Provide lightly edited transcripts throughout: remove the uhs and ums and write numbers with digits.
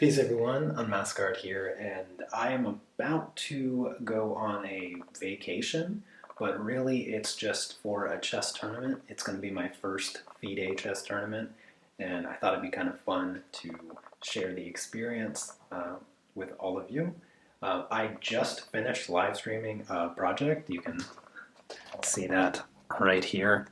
Peace everyone, Unmask here, and I am about to go on a vacation, but really it's just for a chess tournament. It's going to be my first FIDE chess tournament, and I thought it'd be kind of fun to share the experience with all of you. I just finished live streaming a project. You can see that right here.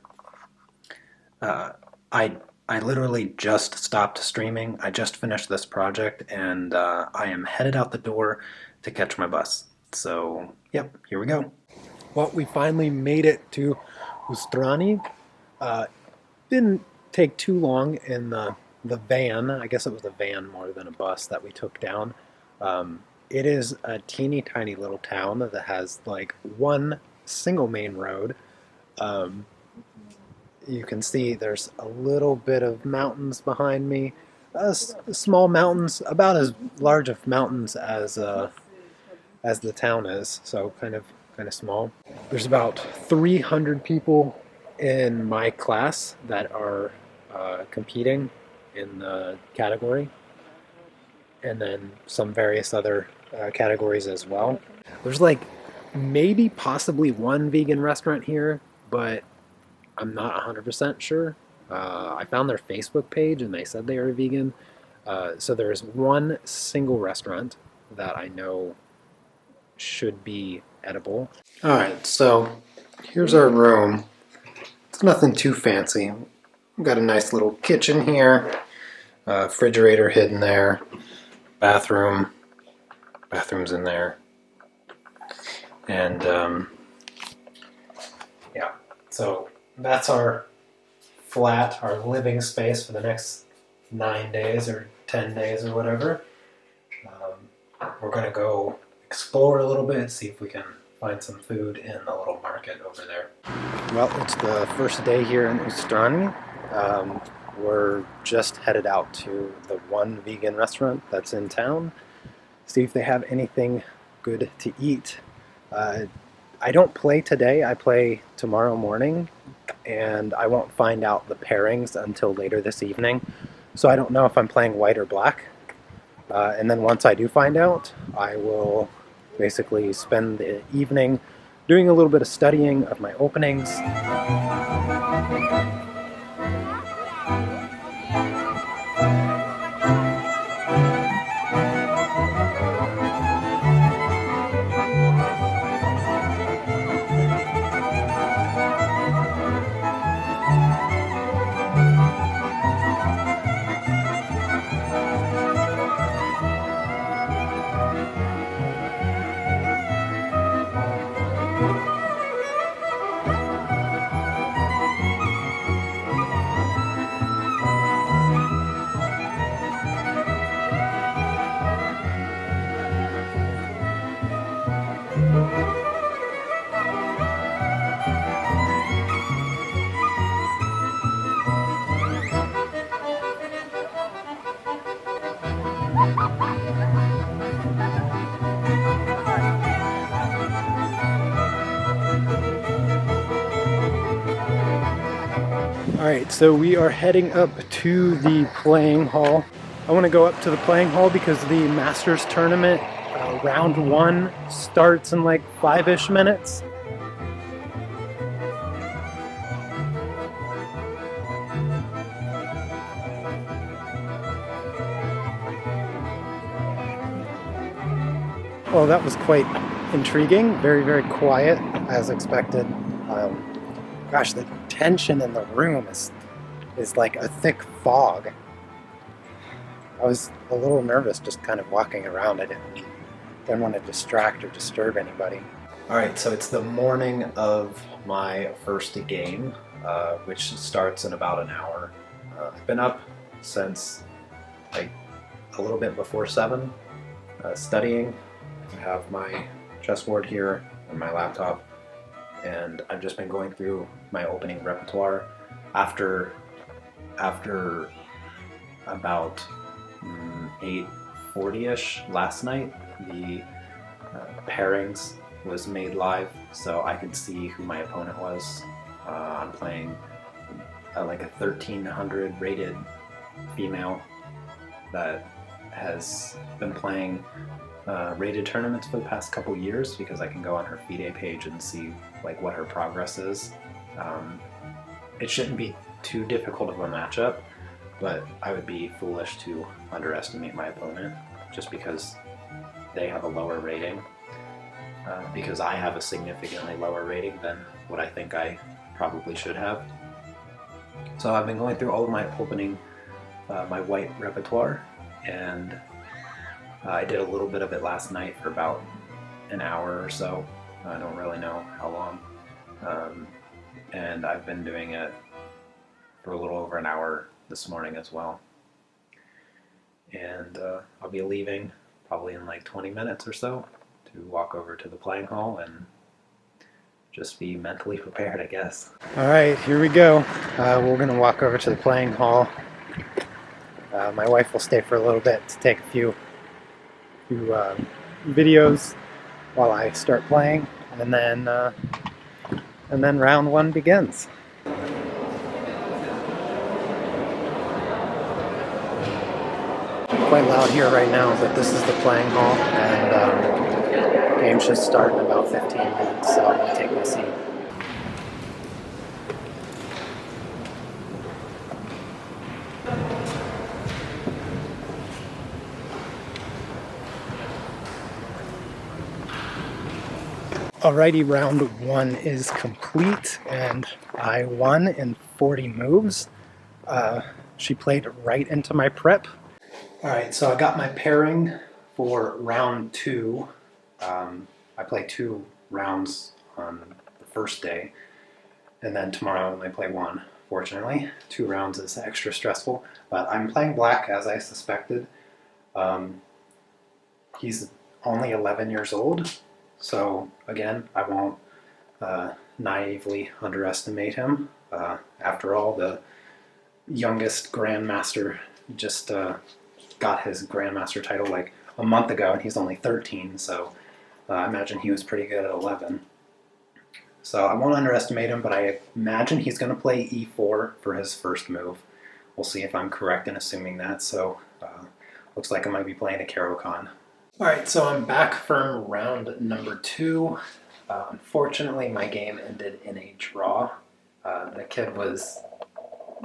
I literally just stopped streaming. I just finished this project, and I am headed out the door to catch my bus. So, yep, here we go. Well, we finally made it to Ustroń. Didn't take too long in the van. I guess it was a van more than a bus that we took down. It is a teeny tiny little town that has like one single main road. You can see there's a little bit of mountains behind me. Small mountains, about as large of mountains as the town is, so kind of small. There's about 300 people in my class that are competing in the category, and then some various other categories as well. There's like maybe possibly one vegan restaurant here, but I'm not 100% sure. I found their Facebook page and they said they are vegan. So there is one single restaurant that I know should be edible. Alright, so here's our room. It's nothing too fancy. We've got a nice little kitchen here, refrigerator hidden there, bathroom's in there, and yeah, so that's our flat, our living space for the next 9 days or 10 days or whatever. We're going to go explore a little bit, see if we can find some food in the little market over there. Well, it's the first day here in Ustroń. We're just headed out to the one vegan restaurant that's in town, see if they have anything good to eat. I don't play today, I play tomorrow morning, and I won't find out the pairings until later this evening. So I don't know if I'm playing white or black. And then once I do find out, I will basically spend the evening doing a little bit of studying of my openings. Alright, so we are heading up to the playing hall. I want to go up to the playing hall because the Masters tournament round 1 starts in like 5-ish minutes. Well, that was quite intriguing. Very, very quiet, as expected. Gosh, the tension in the room is like a thick fog. I was a little nervous just kind of walking around. I didn't want to distract or disturb anybody. Alright, so it's the morning of my first game, which starts in about an hour. I've been up since like a little bit before 7, studying. I have my chessboard here and my laptop, and I've just been going through my opening repertoire. After about 8:40ish last night, the pairings was made live, so I could see who my opponent was. I'm playing like a 1300 rated female that has been playing rated tournaments for the past couple years because I can go on her FIDE page and see like what her progress is. It shouldn't be too difficult of a matchup, but I would be foolish to underestimate my opponent just because they have a lower rating. Because I have a significantly lower rating than what I think I probably should have. So I've been going through all of my opening, my white repertoire, and I did a little bit of it last night for about an hour or so. I don't really know how long. And I've been doing it for a little over an hour this morning as well. And I'll be leaving probably in like 20 minutes or so to walk over to the playing hall and just be mentally prepared, I guess. All right, here we go. We're gonna walk over to the playing hall. My wife will stay for a little bit to take a few videos while I start playing, and then round one begins. Quite loud here right now, but this is the playing hall, and game should start in about 15 minutes, so I'm going to take my seat. Alrighty, round one is complete, and I won in 40 moves. She played right into my prep. Alright, so I got my pairing for round two. I play 2 rounds on the first day, and then tomorrow I only play 1, fortunately. 2 rounds is extra stressful, but I'm playing black as I suspected. He's only 11 years old, so again, I won't naively underestimate him. After all, the youngest grandmaster just got his grandmaster title like a month ago, and he's only 13, so I imagine he was pretty good at 11. So I won't underestimate him, but I imagine he's going to play e4 for his first move. We'll see if I'm correct in assuming that, so looks like I might be playing a Caro-Kann. Alright, so I'm back from round number 2. Unfortunately, my game ended in a draw. The kid was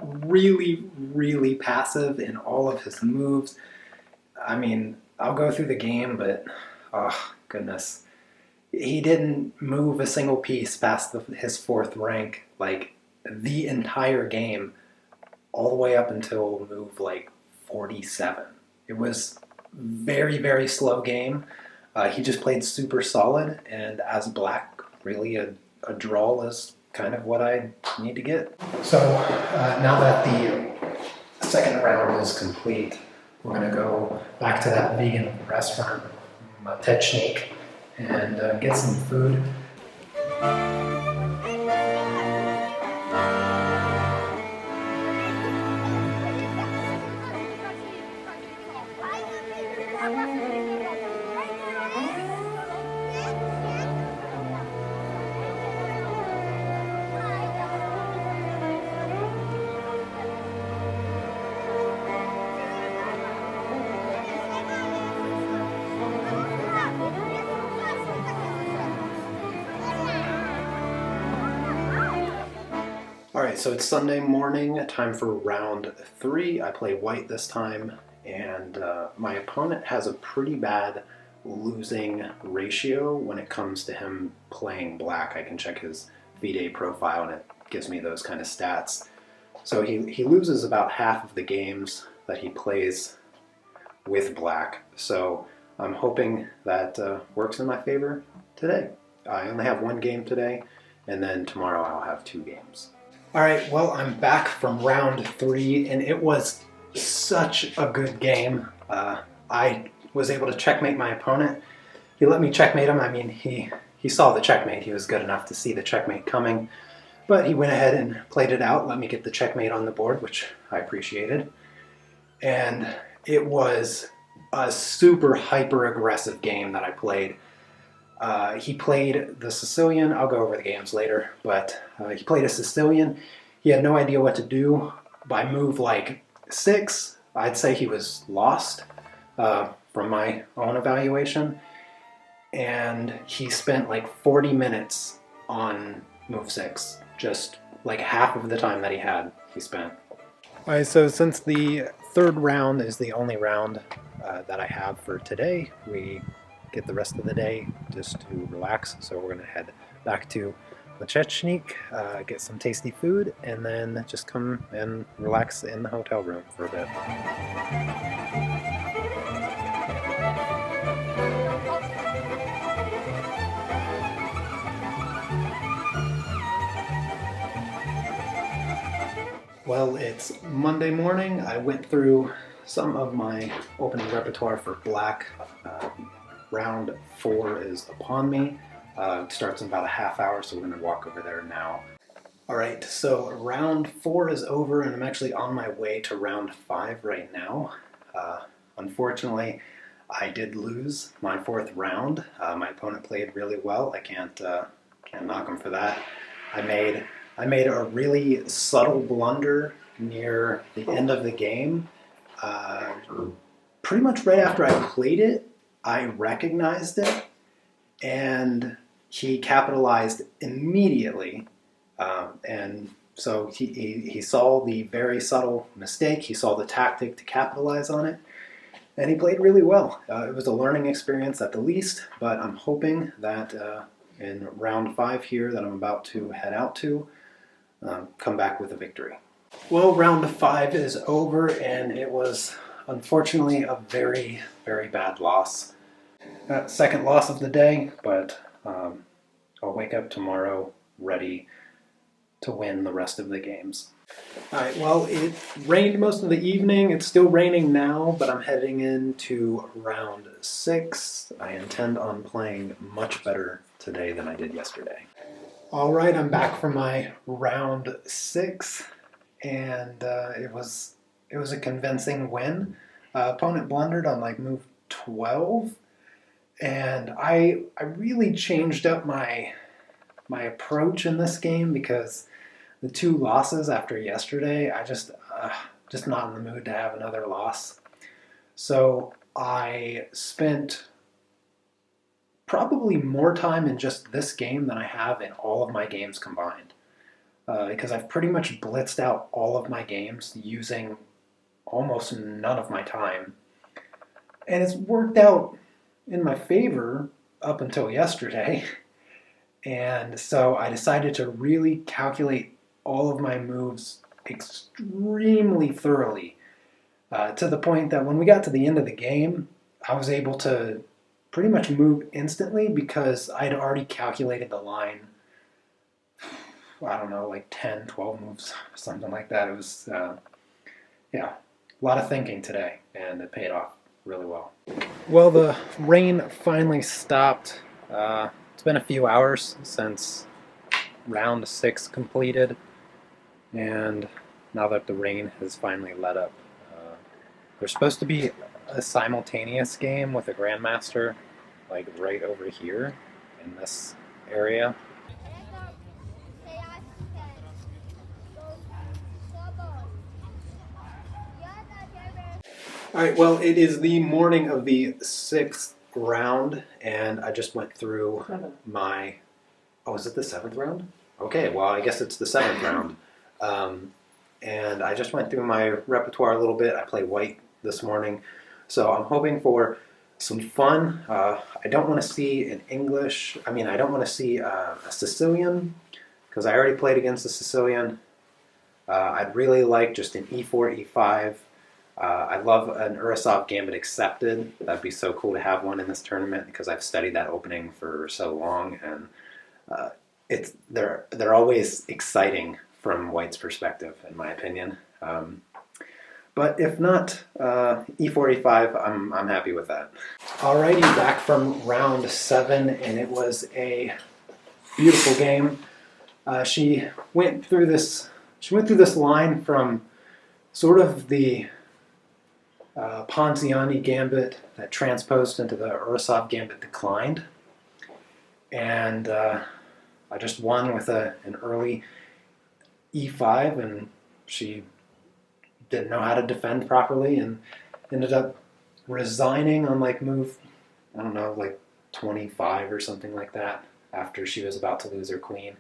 really passive in all of his moves. I mean, I'll go through the game, but oh goodness, he didn't move a single piece past his 4th rank like the entire game, all the way up until move like 47. It was very slow game. He just played super solid, and as black, really a draw is kind of what I need to get. So now that the second round is complete, we're going to go back to that vegan restaurant, Matechnik, and get some food. Alright, so it's Sunday morning, time for round 3. I play white this time, and my opponent has a pretty bad losing ratio when it comes to him playing black. I can check his FIDE profile and it gives me those kind of stats. So he loses about half of the games that he plays with black. So I'm hoping that works in my favor today. I only have 1 game today, and then tomorrow I'll have 2 games. Alright, well, I'm back from round 3, and it was such a good game. I was able to checkmate my opponent. He let me checkmate him. I mean, he saw the checkmate. He was good enough to see the checkmate coming. But he went ahead and played it out, let me get the checkmate on the board, which I appreciated. And it was a super hyper-aggressive game that I played. He played the Sicilian. I'll go over the games later, but he played a Sicilian. He had no idea what to do. By move like 6, I'd say he was lost. from my own evaluation. And he spent like 40 minutes on move 6, just like half of the time that he spent. Alright, so since the third round is the only round that I have for today, we get the rest of the day just to relax. So we're going to head back to Lechechnik, get some tasty food, and then just come and relax in the hotel room for a bit. Well, it's Monday morning. I went through some of my opening repertoire for black. Round 4 is upon me. It starts in about a half hour, so we're going to walk over there now. Alright, so round 4 is over, and I'm actually on my way to round 5 right now. Unfortunately, I did lose my 4th round. My opponent played really well. I can't knock him for that. I made a really subtle blunder near the end of the game. Pretty much right after I played it, I recognized it, and he capitalized immediately. And so he saw the very subtle mistake, he saw the tactic to capitalize on it, and he played really well. It was a learning experience at the least, but I'm hoping that in round 5 here that I'm about to head out to, come back with a victory. Well, round 5 is over, and it was unfortunately a very, very bad loss. Second loss of the day, but I'll wake up tomorrow ready to win the rest of the games. Alright, well, it rained most of the evening. It's still raining now, but I'm heading into round 6. I intend on playing much better today than I did yesterday. Alright, I'm back from my round 6, and it was a convincing win. Opponent blundered on like move 12, and I really changed up my approach in this game because the 2 losses after yesterday, I just not in the mood to have another loss. So I spent probably more time in just this game than I have in all of my games combined. Because I've pretty much blitzed out all of my games using almost none of my time. And it's worked out in my favor up until yesterday. And so I decided to really calculate all of my moves extremely thoroughly, to the point that when we got to the end of the game, I was able to pretty much move instantly because I'd already calculated the line, I don't know, like 10, 12 moves, something like that. It was, a lot of thinking today, and it paid off really well. Well, the rain finally stopped. It's been a few hours since round 6 completed, and now that the rain has finally let up, there's supposed to be a simultaneous game with a Grandmaster, like right over here in this area. Alright, well, it is the morning of the 6th round, and I just went through my... Oh, is it the 7th round? Okay, well, I guess it's the 7th round. And I just went through my repertoire a little bit. I played white this morning, so I'm hoping for some fun. I don't want to see an English... I don't want to see a Sicilian, because I already played against a Sicilian. I'd really like just an e4, e5. I love an Urasov Gambit Accepted. That'd be so cool to have one in this tournament because I've studied that opening for so long, and they're always exciting from White's perspective, in my opinion. But if not, e4, e5, I'm happy with that. Alrighty, back from round 7, and it was a beautiful game. She went through this line from sort of the Ponziani Gambit that transposed into the Urasov Gambit Declined, and I just won with an early e5, and she didn't know how to defend properly and ended up resigning on like move, I don't know, like 25 or something like that after she was about to lose her queen.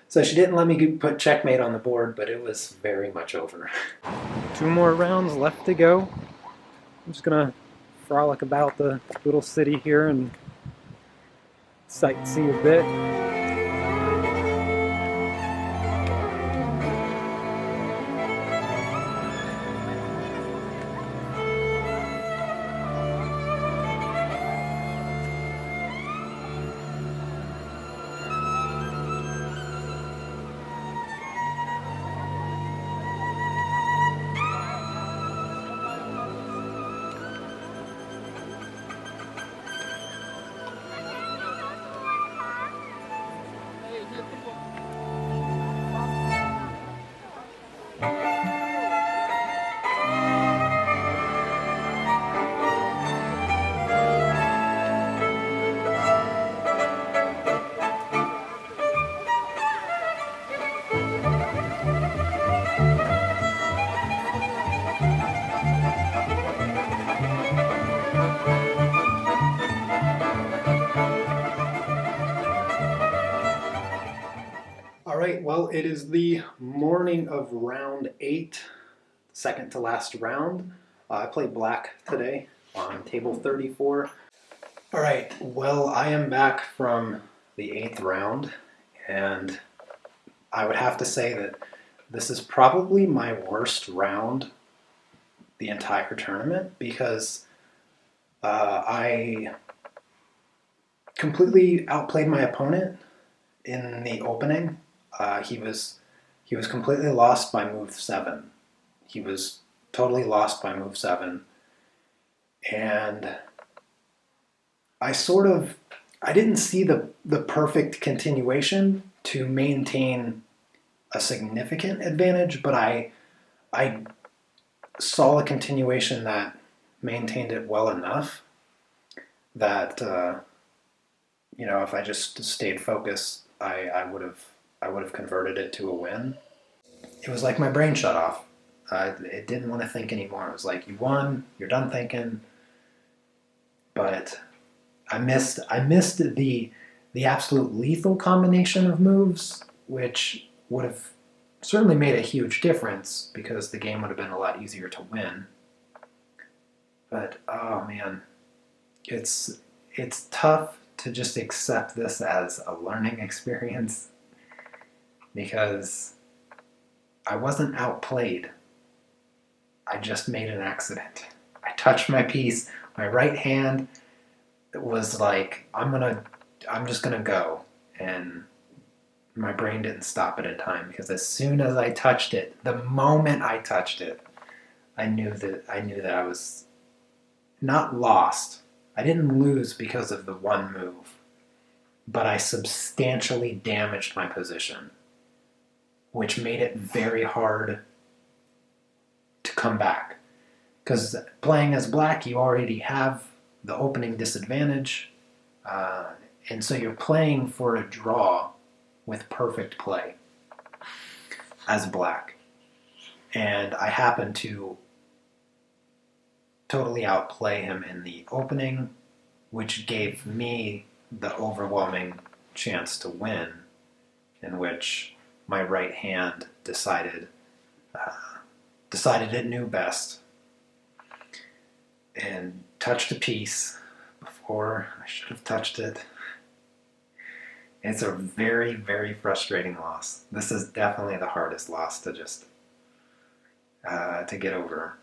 So she didn't let me put checkmate on the board, but it was very much over. 2 more rounds left to go. I'm just gonna frolic about the little city here and sightsee a bit. All right, well, it is the morning of round 8, second to last round. I played black today on table 34. All right, well, I am back from the 8th round, and I would have to say that this is probably my worst round the entire tournament because I completely outplayed my opponent in the opening. He was completely lost by move 7. He was totally lost by move 7, and I didn't see the perfect continuation to maintain a significant advantage, but I saw a continuation that maintained it well enough that if I just stayed focused, I would have converted it to a win. It was like my brain shut off. It didn't want to think anymore. It was like, you won, you're done thinking. But I missed the absolute lethal combination of moves, which would have certainly made a huge difference because the game would have been a lot easier to win. But oh man, it's tough to just accept this as a learning experience because I wasn't outplayed. I just made an accident. I touched my piece. My right hand was like, I'm just gonna go, and my brain didn't stop it in time because as soon as I touched it, the moment I touched it, I knew that I was not lost. I didn't lose because of the one move, but I substantially damaged my position, which made it very hard to come back. Because playing as black, you already have the opening disadvantage, and so you're playing for a draw with perfect play as black. And I happened to totally outplay him in the opening, which gave me the overwhelming chance to win, in which my right hand decided it knew best and touched a piece before I should have touched it. It's a very, very frustrating loss. This is definitely the hardest loss to just to get over.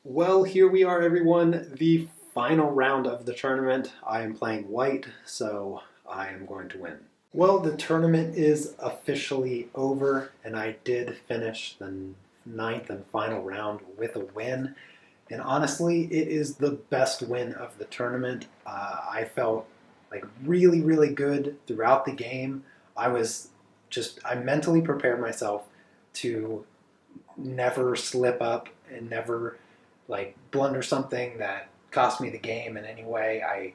Well, here we are, everyone. The final round of the tournament. I am playing white, so I am going to win. Well, the tournament is officially over, and I did finish the 9th and final round with a win. And honestly, it is the best win of the tournament. I felt like really, really good throughout the game. I mentally prepared myself to never slip up and never like blunder something that cost me the game in any way. I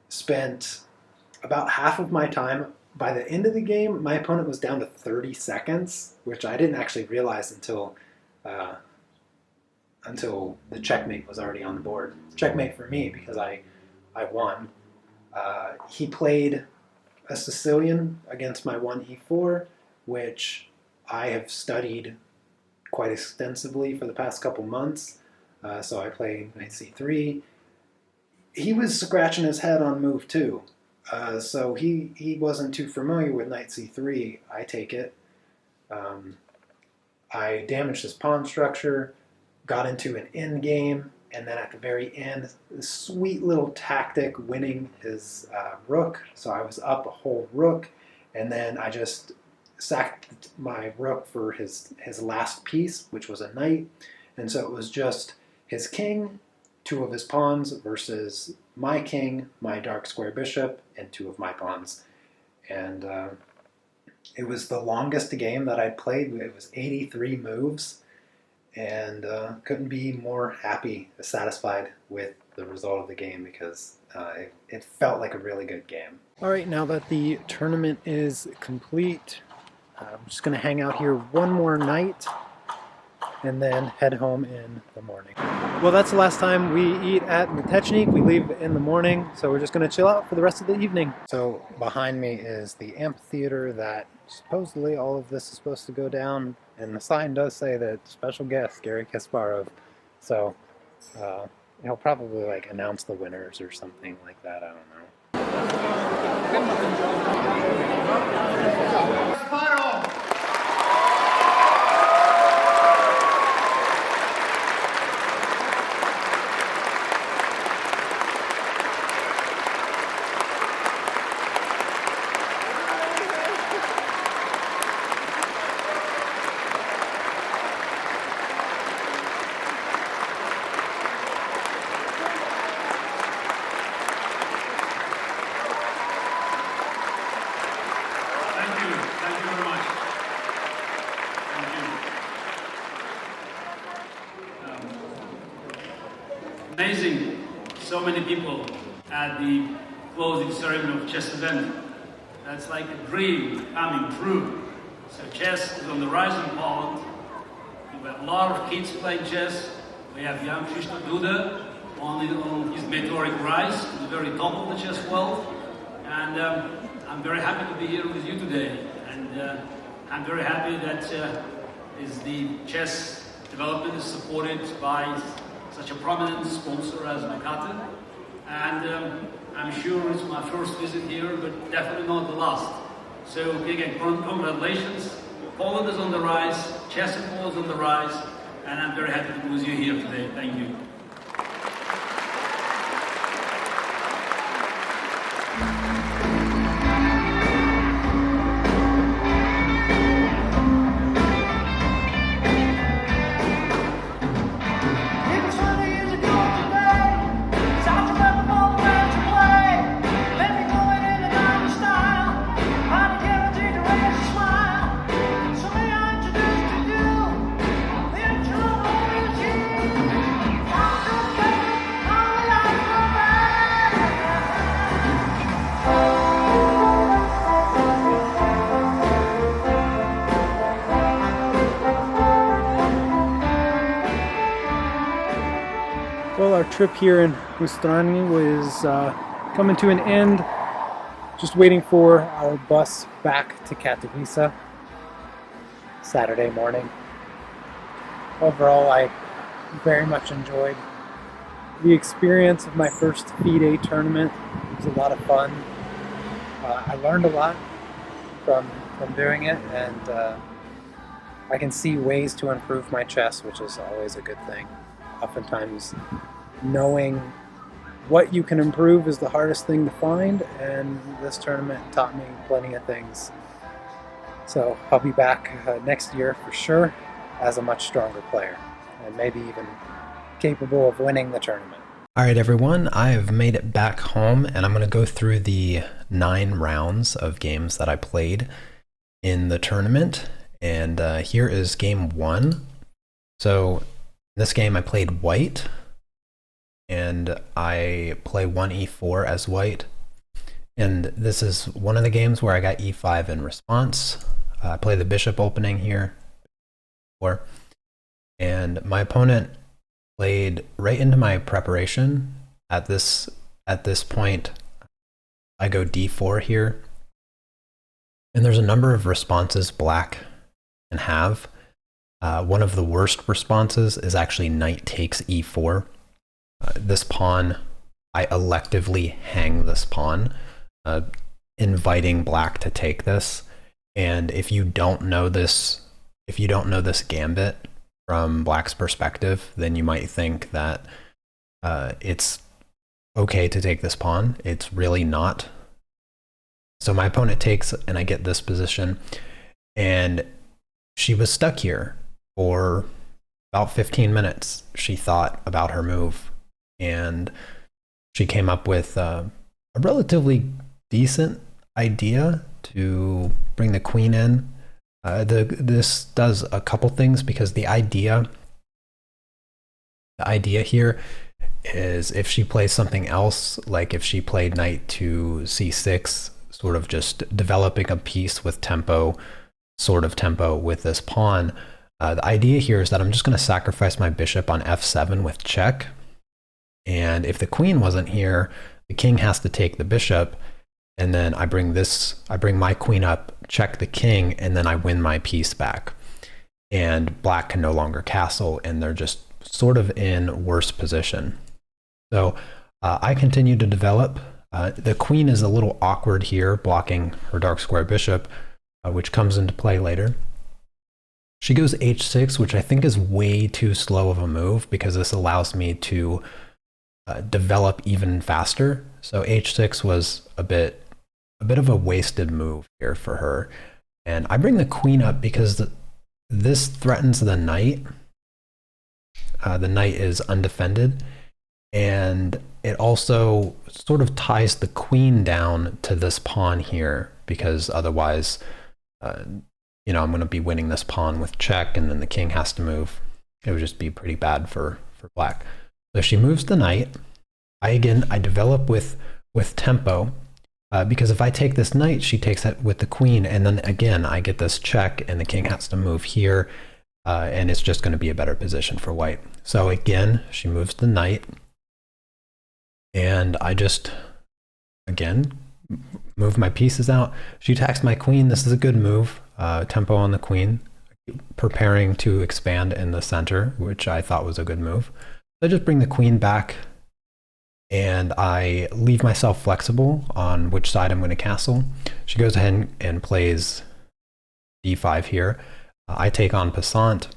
spent about half of my time. By the end of the game, my opponent was down to 30 seconds, which I didn't actually realize until until the checkmate was already on the board. Checkmate for me because I won. He played a Sicilian against my 1e4, which I have studied quite extensively for the past couple months. So I played knight c3. He was scratching his head on move 2. So he wasn't too familiar with knight c3, I take it. I damaged his pawn structure, got into an endgame, and then at the very end, this sweet little tactic winning his rook. So I was up a whole rook, and then I just sacked my rook for his last piece, which was a knight. And so it was just his king, 2 of his pawns versus my king, my dark square bishop, and 2 of my pawns. And it was the longest game that I played. It was 83 moves, and couldn't be more happy, satisfied with the result of the game because it felt like a really good game. All right, now that the tournament is complete, I'm just going to hang out here one more night and then head home in the morning. Well, that's the last time we eat at Metechnik. We leave in the morning, so we're just going to chill out for the rest of the evening. So behind me is the amphitheater that supposedly all of this is supposed to go down, and the sign does say that special guest Gary Kasparov. So he'll probably like announce the winners or something like that. I don't know. Amazing, so many people at the closing ceremony of chess event. That's like a dream coming true. So chess is on the rise in Poland. We have a lot of kids playing chess. We have young Krzysztof Duda on his meteoric rise to the very top of the chess world. And I'm very happy to be here with you today. And I'm very happy that the chess development is supported by such a prominent sponsor as Makate. And I'm sure it's my first visit here, but definitely not the last. So again, congratulations. Poland is on the rise, chess in Poland is on the rise, and I'm very happy to be with you here today. Thank you. Well, our trip here in Ustroń was coming to an end. Just waiting for our bus back to Katowice Saturday morning. Overall, I very much enjoyed the experience of my first FIDE tournament. It was a lot of fun. I learned a lot from doing it, and I can see ways to improve my chess, which is always a good thing. Oftentimes, knowing what you can improve is the hardest thing to find, and this tournament taught me plenty of things. So I'll be back next year for sure as a much stronger player, and maybe even capable of winning the tournament. Alright everyone, I have made it back home, and I'm going to go through the 9 rounds of games that I played in the tournament. And here is game 1. So in this game I played white, and I play 1e4 as white. And this is one of the games where I got e5 in response. I play the bishop opening here. And my opponent played right into my preparation. At this point, I go d4 here, and there's a number of responses black can have. One of the worst responses is actually knight takes e4. This pawn, I electively hang this pawn, inviting black to take this. And if you don't know this gambit from black's perspective, then you might think that it's okay to take this pawn. It's really not. So my opponent takes, and I get this position, and she was stuck here for about 15 minutes. She thought about her move, and she came up with a relatively decent idea to bring the queen in. This does a couple things, because the idea here is if she plays something else, like if she played knight to c6, sort of just developing a piece with tempo, sort of tempo with this pawn. The idea here is that I'm just going to sacrifice my bishop on f7 with check. And if the queen wasn't here, the king has to take the bishop. And then I bring my queen up, check the king, and then I win my piece back. And black can no longer castle, and they're just sort of in worse position. So I continue to develop. The queen is a little awkward here, blocking her dark square bishop, which comes into play later. She goes h6, which I think is way too slow of a move, because this allows me to develop even faster. So h6 was a bit of a wasted move here for her. And I bring the queen up because this threatens the knight. The knight is undefended, and it also sort of ties the queen down to this pawn here, because otherwise, I'm going to be winning this pawn with check, and then the king has to move. It would just be pretty bad for black. So she moves the knight. I develop with tempo, because if I take this knight, she takes it with the queen, and then again I get this check, and the king has to move here, and it's just going to be a better position for white. So again, she moves the knight, and I just again move my pieces out. She attacks my queen. This is a good move. Tempo on the queen, preparing to expand in the center, which I thought was a good move. So I just bring the queen back, and I leave myself flexible on which side I'm going to castle. She goes ahead and plays d5 here. I take en passant.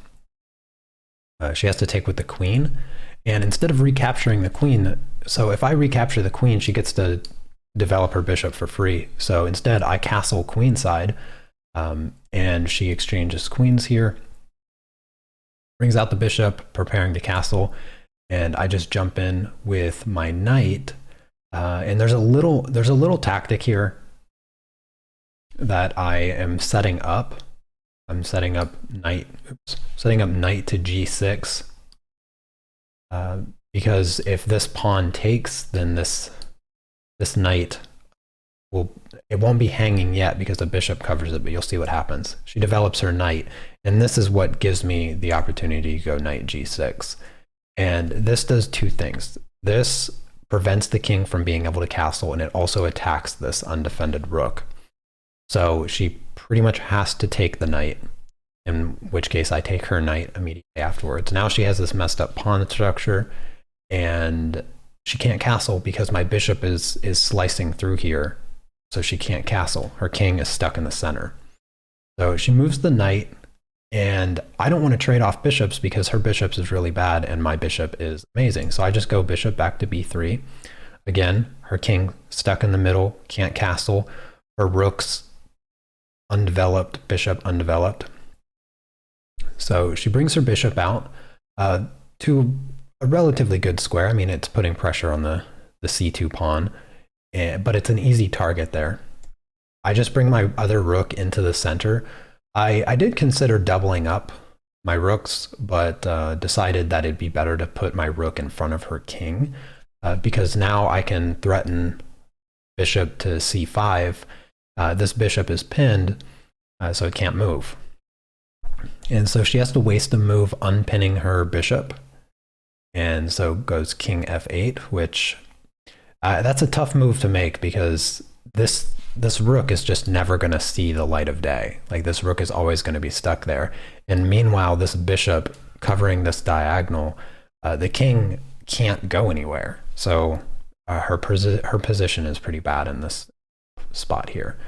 She has to take with the queen, and instead of recapturing the queen, so if I recapture the queen, she gets to develop her bishop for free. So instead, I castle queenside, and she exchanges queens here, brings out the bishop, preparing to castle, and I just jump in with my knight. And there's a little tactic here that I am setting up. I'm setting up knight to g6, because if this pawn takes, then this knight it won't be hanging yet because the bishop covers it, but you'll see what happens. She develops her knight, and this is what gives me the opportunity to go knight g6. And this does two things. This prevents the king from being able to castle, and it also attacks this undefended rook. So she pretty much has to take the knight, in which case I take her knight immediately afterwards. Now she has this messed up pawn structure, and she can't castle because my bishop is slicing through here, so she can't castle. Her king is stuck in the center. So she moves the knight, and I don't want to trade off bishops because her bishop is really bad and my bishop is amazing. So I just go bishop back to b3. Again, her king stuck in the middle, can't castle. Her rook's undeveloped, bishop undeveloped. So she brings her bishop out to a relatively good square. I mean, it's putting pressure on the c2 pawn, but it's an easy target there. I just bring my other rook into the center. I did consider doubling up my rooks, but decided that it'd be better to put my rook in front of her king, because now I can threaten bishop to c5. This bishop is pinned, so it can't move. And so she has to waste a move unpinning her bishop. And so goes king f8, which that's a tough move to make because this rook is just never going to see the light of day. Like this rook is always going to be stuck there. And meanwhile, this bishop covering this diagonal, the king can't go anywhere. So her position is pretty bad in this spot here.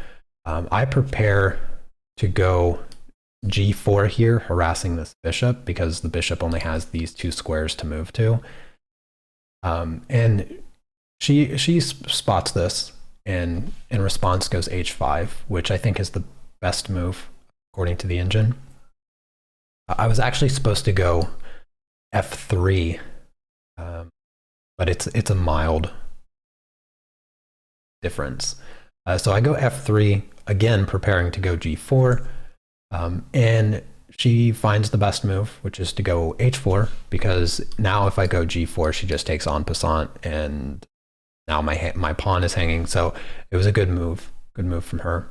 I prepare to go g4 here, harassing this bishop because the bishop only has these 2 squares to move to. And she spots this and in response goes h5, which I think is the best move according to the engine. I was actually supposed to go f3, but it's a mild difference. So I go f3, again preparing to go g4, and she finds the best move, which is to go h4, because now if I go g4, she just takes en passant, and now my pawn is hanging. So it was a good move from her.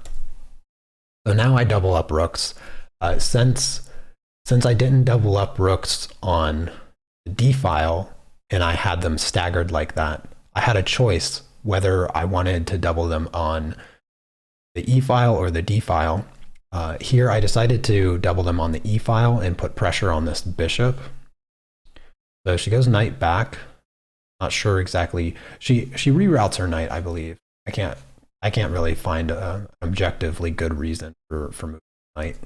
So now I double up rooks. Since I didn't double up rooks on the d file and I had them staggered like that, I had a choice whether I wanted to double them on the e file or the d file. Here I decided to double them on the e file and put pressure on this bishop. So she goes knight back. Not sure exactly. She reroutes her knight, I believe. I can't really find an objectively good reason for moving the knight.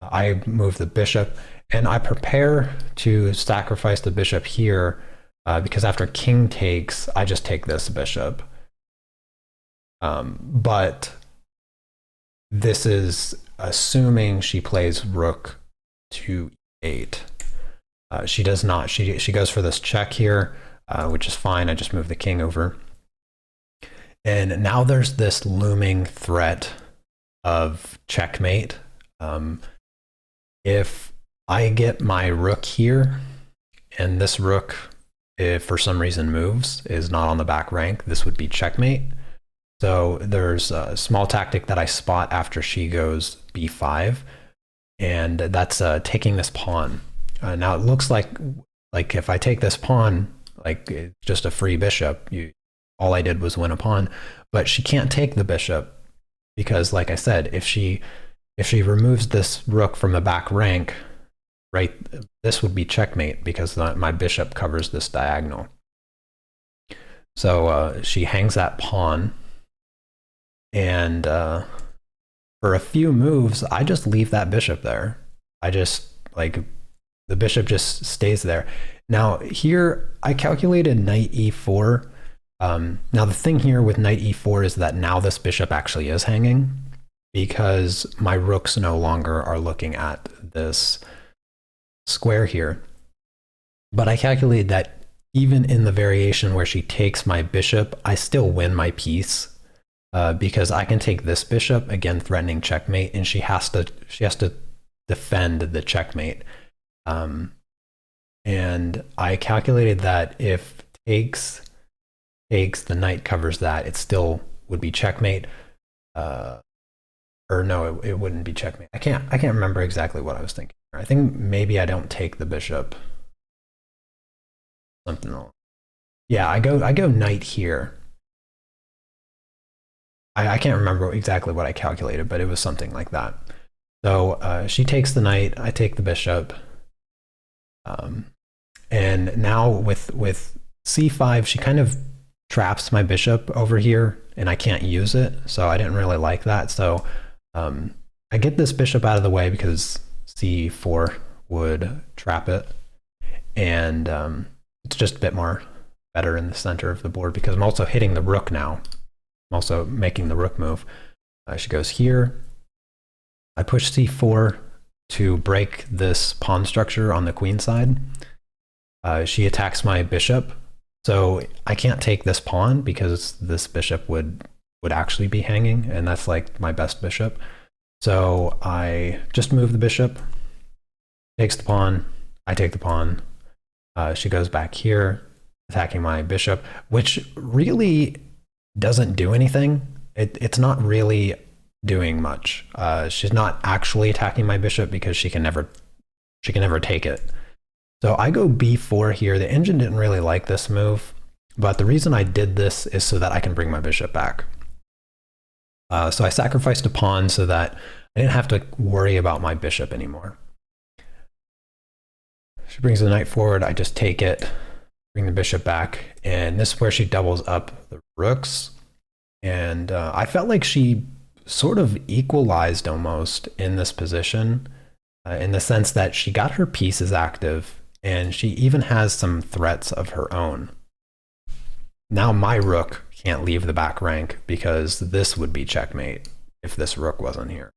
I move the bishop and I prepare to sacrifice the bishop here because after king takes, I just take this bishop. But this is assuming she plays rook to e8. She does not. She goes for this check here, which is fine. I just move the king over. And now there's this looming threat of checkmate. If I get my rook here, and this rook, if for some reason moves, is not on the back rank, this would be checkmate. So there's a small tactic that I spot after she goes b5, and that's taking this pawn. Now it looks like if I take this pawn, like it's just a free bishop. All I did was win a pawn, but she can't take the bishop because, like I said, if she removes this rook from the back rank, right, this would be checkmate because my bishop covers this diagonal. So she hangs that pawn, and for a few moves, I just leave that bishop there. The bishop just stays there. Now here, I calculated knight e4. Now the thing here with knight e4 is that now this bishop actually is hanging because my rooks no longer are looking at this square here. But I calculated that even in the variation where she takes my bishop, I still win my piece because I can take this bishop, again threatening checkmate, and she has to defend the checkmate. And I calculated that if takes, the knight covers that, it still would be checkmate. Or no, it wouldn't be checkmate. I can't remember exactly what I was thinking. I think maybe I don't take the bishop. Something wrong. Yeah, I go knight here. I can't remember exactly what I calculated, but it was something like that. So she takes the knight, I take the bishop. And now with c5, she kind of traps my bishop over here, and I can't use it. So I didn't really like that. So I get this bishop out of the way because c4 would trap it. And it's just a bit more better in the center of the board because I'm also hitting the rook now. I'm also making the rook move. She goes here. I push c4 to break this pawn structure on the queen side. She attacks my bishop. So I can't take this pawn because this bishop would actually be hanging, and that's like my best bishop. So I just move the bishop, takes the pawn, I take the pawn. She goes back here, attacking my bishop, which really doesn't do anything. It's not really doing much. She's not actually attacking my bishop because she can never take it. So I go b4 here. The engine didn't really like this move, but the reason I did this is so that I can bring my bishop back. So I sacrificed a pawn so that I didn't have to worry about my bishop anymore. She brings the knight forward, I just take it, bring the bishop back, and this is where she doubles up the rooks. And I felt like she sort of equalized almost in this position, in the sense that she got her pieces active, and she even has some threats of her own. Now my rook can't leave the back rank because this would be checkmate if this rook wasn't here.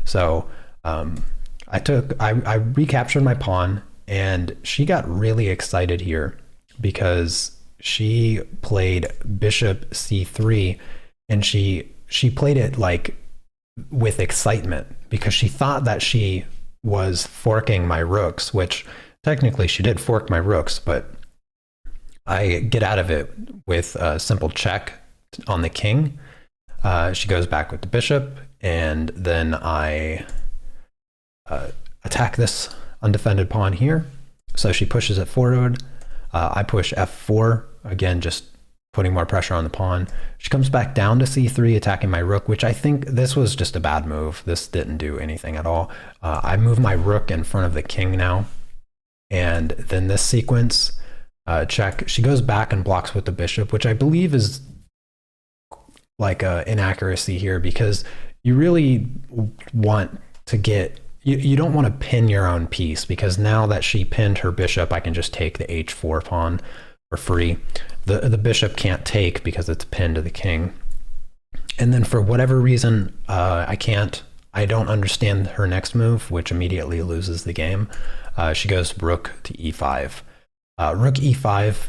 So I recaptured my pawn, and she got really excited here because she played bishop c3, and she played it like with excitement because she thought that she was forking my rooks, which technically she did fork my rooks, but I get out of it with a simple check on the king. She goes back with the bishop, and then I attack this undefended pawn here. So she pushes it forward. I push f4, again, just putting more pressure on the pawn. She comes back down to c3, attacking my rook, which I think this was just a bad move. This didn't do anything at all. I move my rook in front of the king now. And then this sequence, check. She goes back and blocks with the bishop, which I believe is like an inaccuracy here, because you really want to get, you don't want to pin your own piece, because now that she pinned her bishop, I can just take the h4 pawn for free. The bishop can't take because it's pinned to the king. And then for whatever reason, I don't understand her next move, which immediately loses the game. She goes rook to e5. Rook e5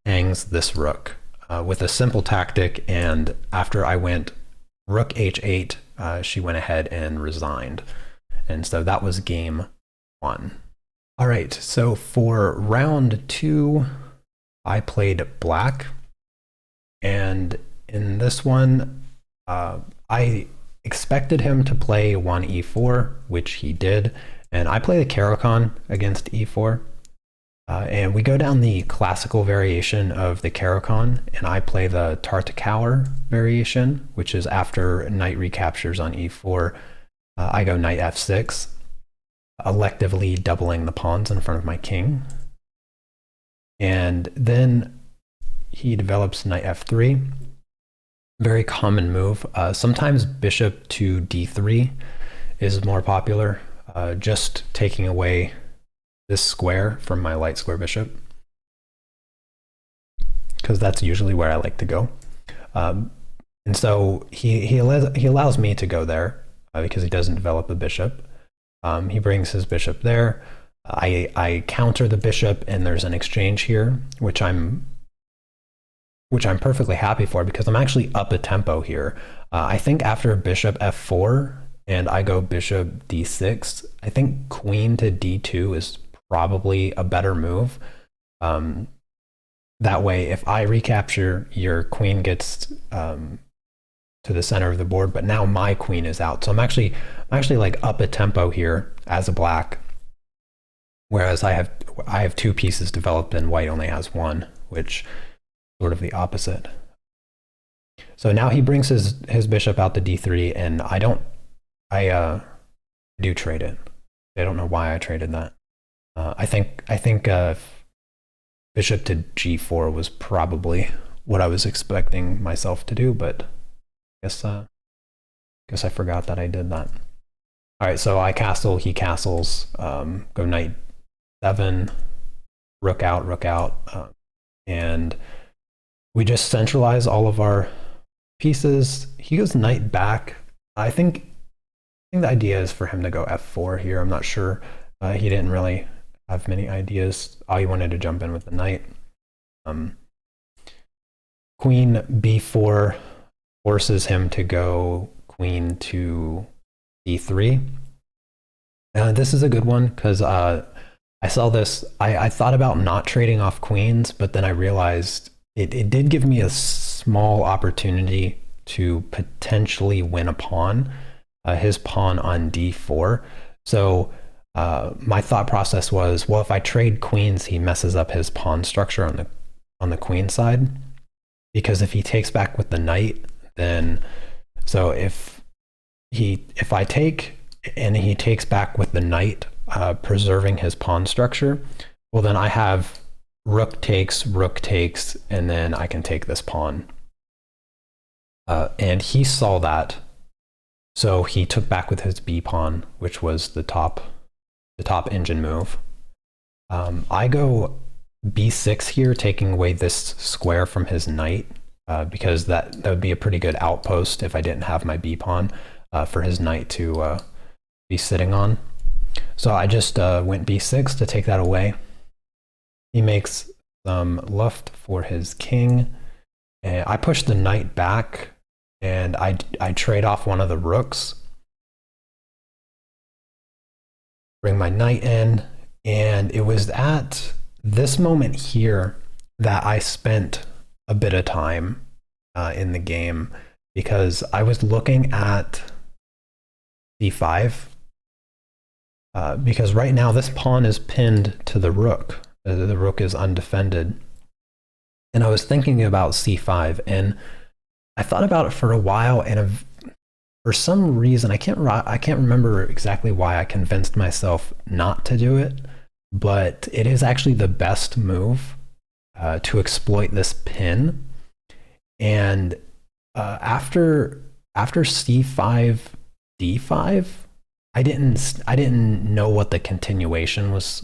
hangs this rook with a simple tactic, and after I went rook h8, she went ahead and resigned. And so that was game 1. All right, so for round 2, I played black, and in this one, I expected him to play 1e4, which he did, and I play the Caro-Kann against e4. And we go down the classical variation of the Caro-Kann, and I play the Tartakower variation, which is after knight recaptures on e4. I go knight f6, electively doubling the pawns in front of my king. And then he develops knight f3. Very common move. Sometimes bishop to d3 is more popular, just taking away this square from my light square bishop, because that's usually where I like to go. And so he allows me to go there because he doesn't develop a bishop. He brings his bishop there. I counter the bishop, and there's an exchange here, which I'm perfectly happy for, because I'm actually up a tempo here. I think after bishop f4 and I go bishop d6, I think queen to d2 is probably a better move. That way, if I recapture, your queen gets to the center of the board, but now my queen is out. So I'm actually like up a tempo here as a black, whereas I have 2 pieces developed and white only has 1, which is sort of the opposite. So now he brings his bishop out to d3, and I do trade it. I don't know why I traded that. I think bishop to g4 was probably what I was expecting myself to do, but guess I forgot that I did that. All right, so I castle, he castles, go knight 7, rook out, and we just centralize all of our pieces. He goes knight back. I think the idea is for him to go f4 here. I'm not sure. He didn't really have many ideas. He wanted to jump in with the knight. Queen b4 forces him to go queen to d3. This is a good one because I saw this. I thought about not trading off queens, but then I realized it did give me a small opportunity to potentially win a pawn, his pawn on d4. So my thought process was, well, if I trade queens, he messes up his pawn structure on the queen side, because if he takes back with the knight, then so if I take and he takes back with the knight, preserving his pawn structure, well, then I have rook takes, and then I can take this pawn. And he saw that, so he took back with his b pawn, which was the top engine move. I go b6 here, taking away this square from his knight, because that would be a pretty good outpost if I didn't have my b pawn for his knight to be sitting on. So I just went b6 to take that away. He makes some luft for his king, and I push the knight back, and I trade off one of the rooks, bring my knight in, and it was at this moment here that I spent a bit of time in the game, because I was looking at d5, because right now this pawn is pinned to the rook. The rook is undefended. And I was thinking about c5, and I thought about it for a while, and for some reason, I can't remember exactly why I convinced myself not to do it, but it is actually the best move to exploit this pin. And after c5 d5, I didn't know what the continuation was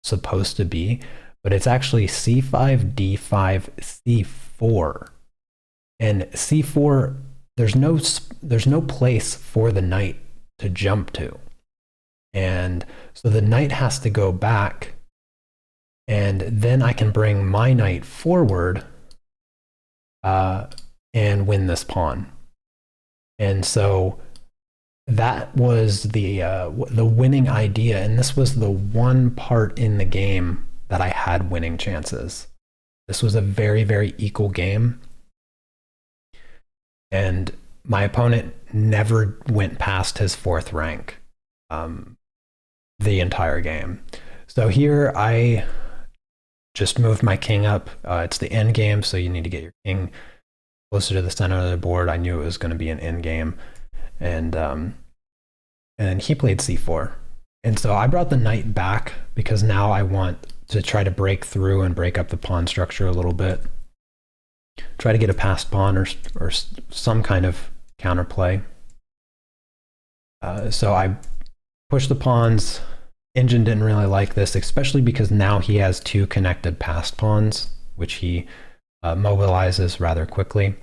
supposed to be, but it's actually c5 d5 c4, and c4, there's no place for the knight to jump to, and so the knight has to go back, and then I can bring my knight forward and win this pawn. And so that was the winning idea, and this was the one part in the game that I had winning chances. This was a very, very equal game, and my opponent never went past his 4th rank the entire game. So here I just moved my king up. It's the end game, so you need to get your king closer to the center of the board. I knew it was going to be an end game, and he played c4. And so I brought the knight back because now I want to try to break through and break up the pawn structure a little bit. Try to get a passed pawn or some kind of counterplay. So I pushed the pawns. Engine didn't really like this, especially because now he has 2 connected passed pawns, which he mobilizes rather quickly.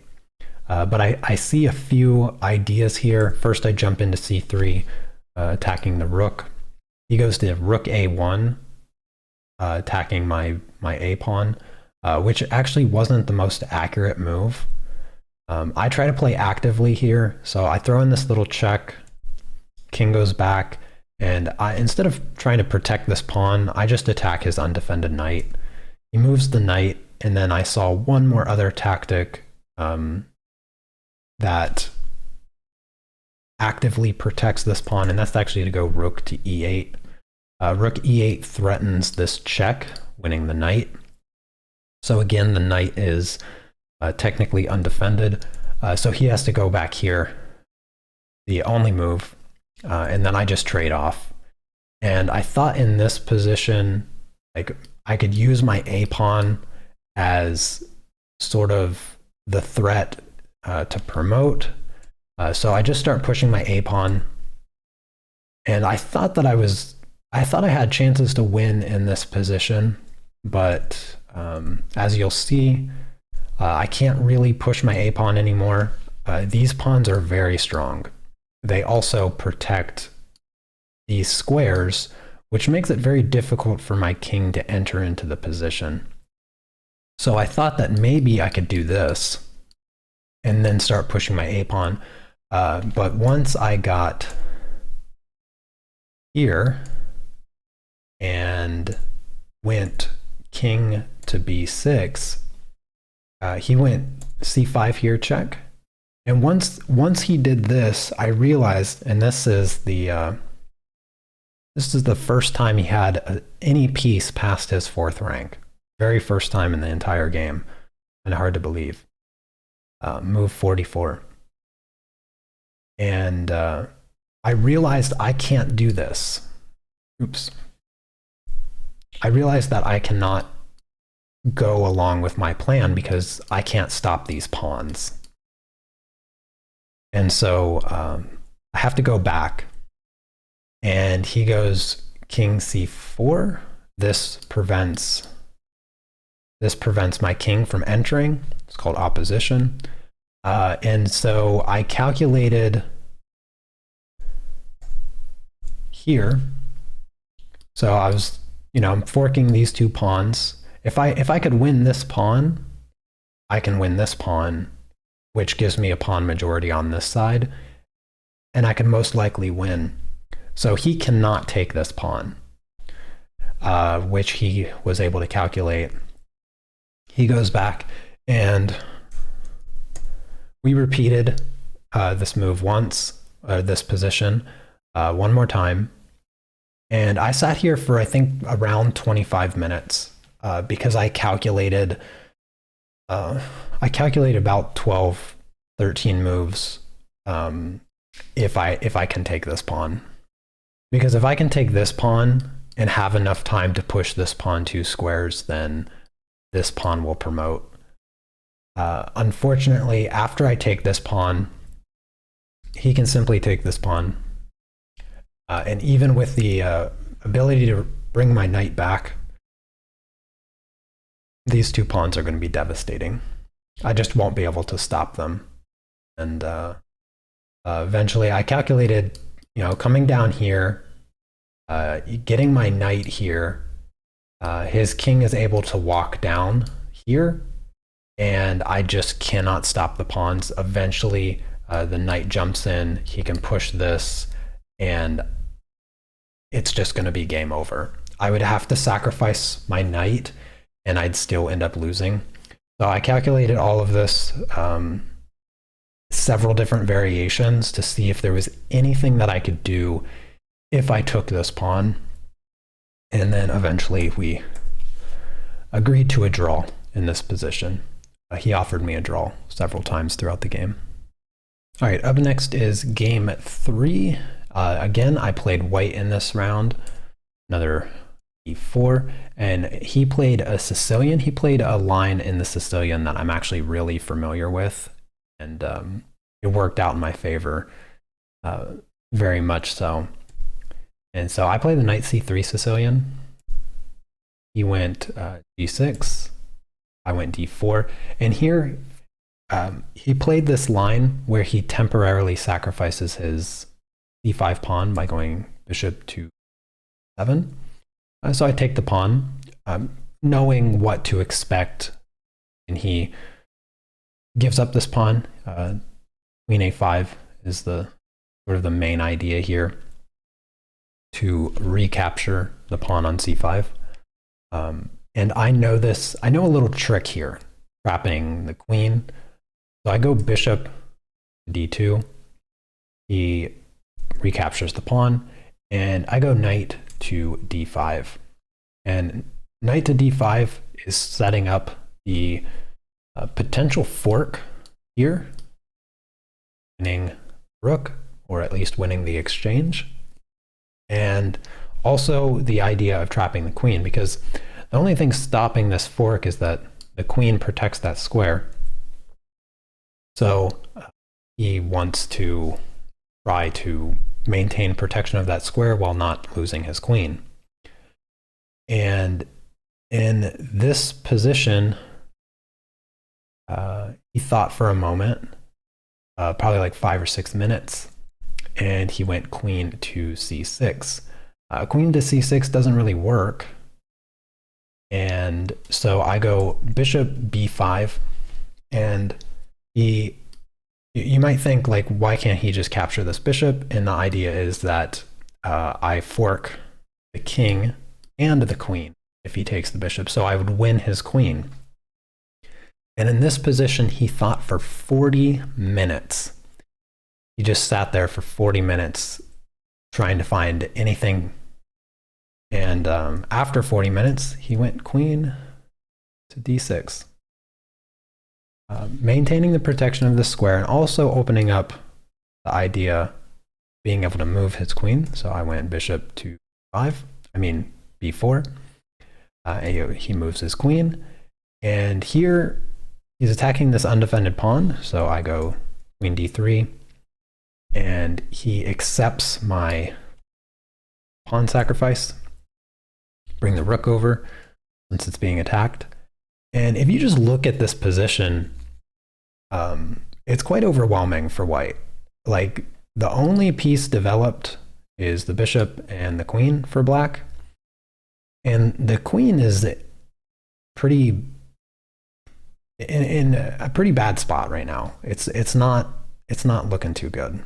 But I see a few ideas here. First, I jump into c3, attacking the rook. He goes to rook a1, attacking my a pawn, which actually wasn't the most accurate move. I try to play actively here, so I throw in this little check. King goes back, and instead of trying to protect this pawn, I just attack his undefended knight. He moves the knight, and then I saw one more other tactic that actively protects this pawn, and that's actually to go rook to e8. Rook e8 threatens this check, winning the knight. So again, the knight is technically undefended, so he has to go back here, the only move, and then I just trade off. And I thought in this position, like, I could use my a pawn as sort of the threat to promote. So I just start pushing my a pawn, and I thought I had chances to win in this position, but as you'll see, I can't really push my a pawn anymore. These pawns are very strong. They also protect these squares, which makes it very difficult for my king to enter into the position. So I thought that maybe I could do this and then start pushing my a pawn. But once I got here and went king to b6, he went c5 here, check. And once he did this, I realized, and this is the This is the first time he had any piece past his 4th rank. Very first time in the entire game. And hard to believe. Move 44. And I realized I can't do this. Oops. I realized that I cannot go along with my plan because I can't stop these pawns. And so I have to go back. And he goes king c4. This prevents my king from entering. It's called opposition. And so I calculated here. So I was, I'm forking these 2 pawns. If I could win this pawn, I can win this pawn, which gives me a pawn majority on this side, and I can most likely win. So he cannot take this pawn, which he was able to calculate. He goes back, and we repeated this move once, this position, one more time. And I sat here for, I think, around 25 minutes because I calculated about 12, 13 moves if I can take this pawn. Because if I can take this pawn and have enough time to push this pawn 2 squares, then this pawn will promote. Unfortunately, after I take this pawn, he can simply take this pawn. And even with the ability to bring my knight back, these 2 pawns are going to be devastating. I just won't be able to stop them. And eventually I calculated, coming down here, getting my knight here, his king is able to walk down here, and I just cannot stop the pawns. Eventually, the knight jumps in, he can push this, and it's just going to be game over. I would have to sacrifice my knight, and I'd still end up losing. So I calculated all of this, several different variations to see if there was anything that I could do if I took this pawn. And then eventually we agreed to a draw in this position. He offered me a draw several times throughout the game. All right, up next is game 3. Again, I played white in this round, another e4, and he played a Sicilian. He played a line in the Sicilian that I'm actually really familiar with, and it worked out in my favor, very much so. And so I played the knight c3 Sicilian. He went g6, I went d4, and here he played this line where he temporarily sacrifices his c5 pawn by going bishop to 7. So I take the pawn, knowing what to expect, and he gives up this pawn. Queen a5 is the sort of the main idea here, to recapture the pawn on c5. And I know a little trick here, trapping the queen. So I go bishop to d2. He recaptures the pawn, and I go knight to d5. And knight to d5 is setting up the potential fork here, winning rook, or at least winning the exchange. And also the idea of trapping the queen, because the only thing stopping this fork is that the queen protects that square. So he wants to try to maintain protection of that square while not losing his queen. And in this position, he thought for a moment, probably like 5 or 6 minutes, and he went queen to c6. Queen to c6 doesn't really work. And so I go bishop b5, and you might think, like, why can't he just capture this bishop? And the idea is that I fork the king and the queen if he takes the bishop, so I would win his queen. And in this position, he thought for 40 minutes. He just sat there for 40 minutes trying to find anything And after 40 minutes, he went queen to d6, maintaining the protection of the square and also opening up the idea being able to move his queen. So I went bishop to b4. He moves his queen, and here he's attacking this undefended pawn. So I go queen d3, and he accepts my pawn sacrifice. Bring the rook over since it's being attacked. And if you just look at this position, it's quite overwhelming for white. Like, the only piece developed is the bishop and the queen for black. And the queen is pretty in a pretty bad spot right now. It's not looking too good.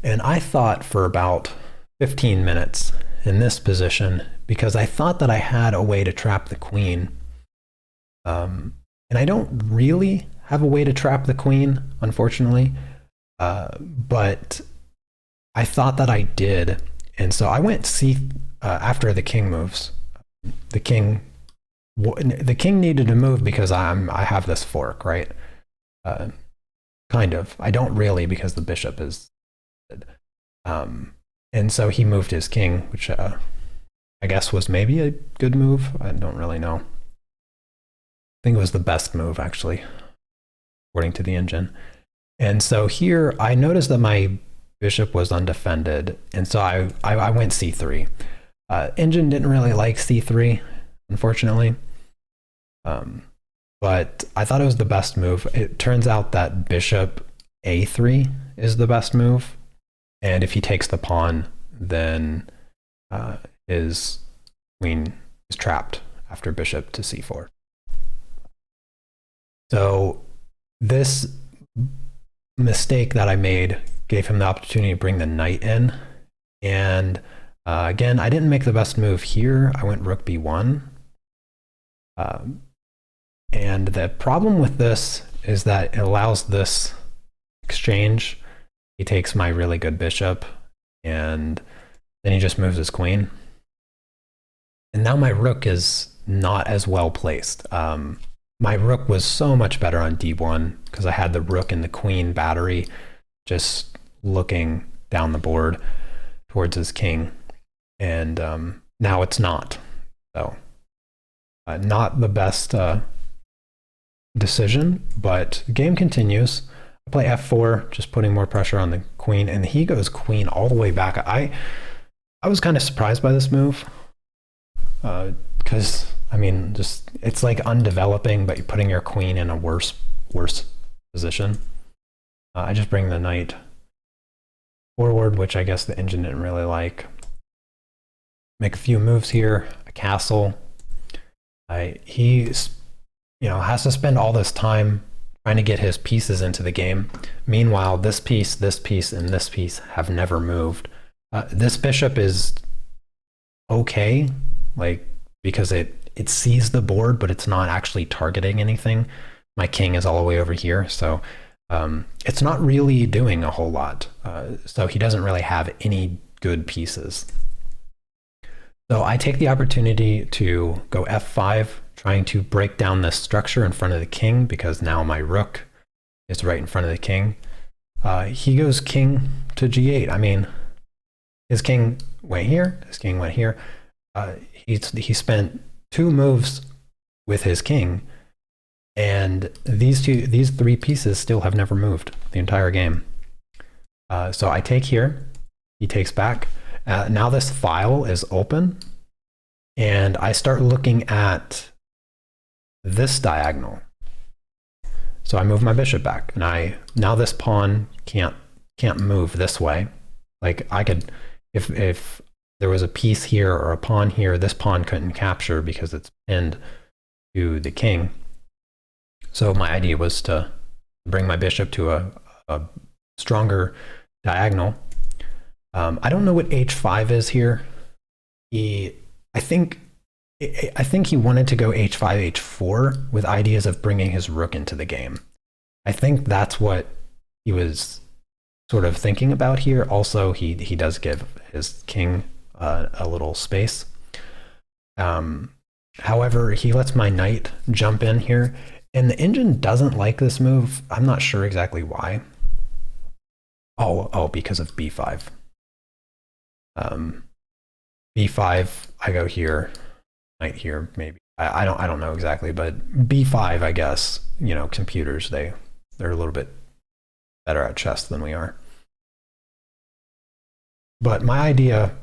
And I thought for about 15 minutes in this position, because I thought that I had a way to trap the queen. And I don't really have a way to trap the queen, unfortunately. But I thought that I did. And so I went after the king moves. The king needed to move because I have this fork, right? Kind of. I don't really, because the bishop is and so he moved his king, which I guess was maybe a good move. I don't really know. I think it was the best move, actually, according to the engine. And so here I noticed that my bishop was undefended, and so I went c3. Engine didn't really like c3, unfortunately, but I thought it was the best move. It turns out that bishop a3 is the best move, and if he takes the pawn, then his queen is trapped after bishop to c4. So this mistake that I made gave him the opportunity to bring the knight in. And again, I didn't make the best move here. I went rook b1. And the problem with this is that it allows this exchange. He takes my really good bishop, and then he just moves his queen. And now my rook is not as well placed. My rook was so much better on d1 because I had the rook and the queen battery just looking down the board towards his king. And now it's not. So not the best decision, but the game continues. I play f4, just putting more pressure on the queen, and he goes queen all the way back. I was kind of surprised by this move because I mean, just it's like undeveloping, but you're putting your queen in a worse position. I just bring the knight forward, which I guess the engine didn't really like. Make a few moves here, a castle. He has to spend all this time trying to get his pieces into the game. Meanwhile, this piece, and this piece have never moved. This bishop is okay, like, because it sees the board, but it's not actually targeting anything. My king is all the way over here, so it's not really doing a whole lot. So he doesn't really have any good pieces. So I take the opportunity to go f5, trying to break down this structure in front of the king, because now my rook is right in front of the king. He goes king to g8. I mean, his king went here, his king went here. He spent 2 moves with his king, and these 3 pieces still have never moved the entire game. So I take here, he takes back. Now this file is open, and I start looking at this diagonal. So I move my bishop back, and now this pawn can't move this way. Like, I could, if there was a piece here or a pawn here, this pawn couldn't capture because it's pinned to the king. So my idea was to bring my bishop to a stronger diagonal. I don't know what h5 is here. I think he wanted to go h5, h4 with ideas of bringing his rook into the game. I think that's what he was sort of thinking about here. Also, he does give his king a little space. However, he lets my knight jump in here, and the engine doesn't like this move. I'm not sure exactly why. Oh, because of b5. b5, I go here, knight here, maybe. I don't know exactly, but b5, I guess, you know, computers, they're a little bit better at chess than we are. But my idea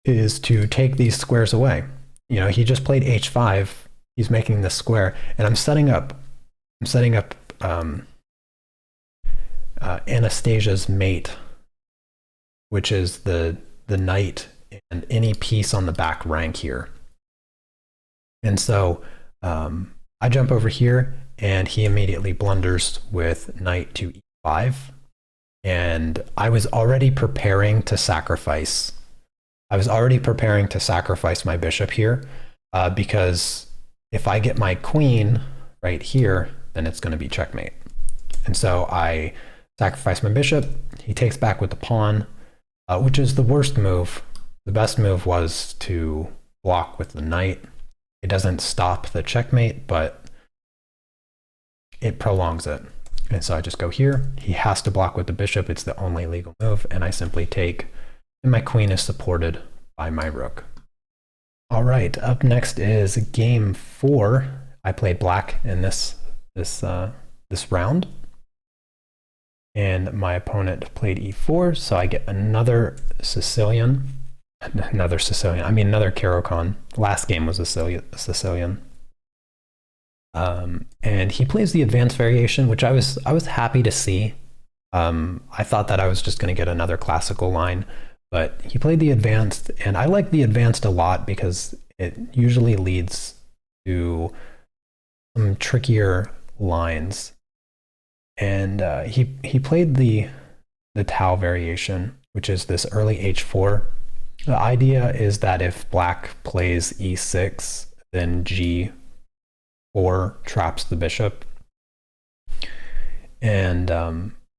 is to take these squares away. You know, he just played h5. He's making this square, and I'm setting up Anastasia's mate, which is the knight and any piece on the back rank here. And so I jump over here, and he immediately blunders with knight to e5. And I was already preparing to sacrifice. I was already preparing to sacrifice my bishop here, because if I get my queen right here, then it's going to be checkmate. And so I sacrifice my bishop. He takes back with the pawn, which is the worst move. The best move was to block with the knight. It doesn't stop the checkmate, but it prolongs it. And so I just go here. He has to block with the bishop. It's the only legal move, and I simply take, and my queen is supported by my rook. All right, up next is game 4. I played black in this round, and my opponent played e4, so I get another Sicilian. Another Caro-Kann. Last game was a Sicilian. And he plays the advanced variation, which I was happy to see. I thought that I was just going to get another classical line, but he played the advanced, and I like the advanced a lot because it usually leads to some trickier lines. And he played the Tau variation, which is this early h4. The idea is that if black plays e6, then g4 traps the bishop. And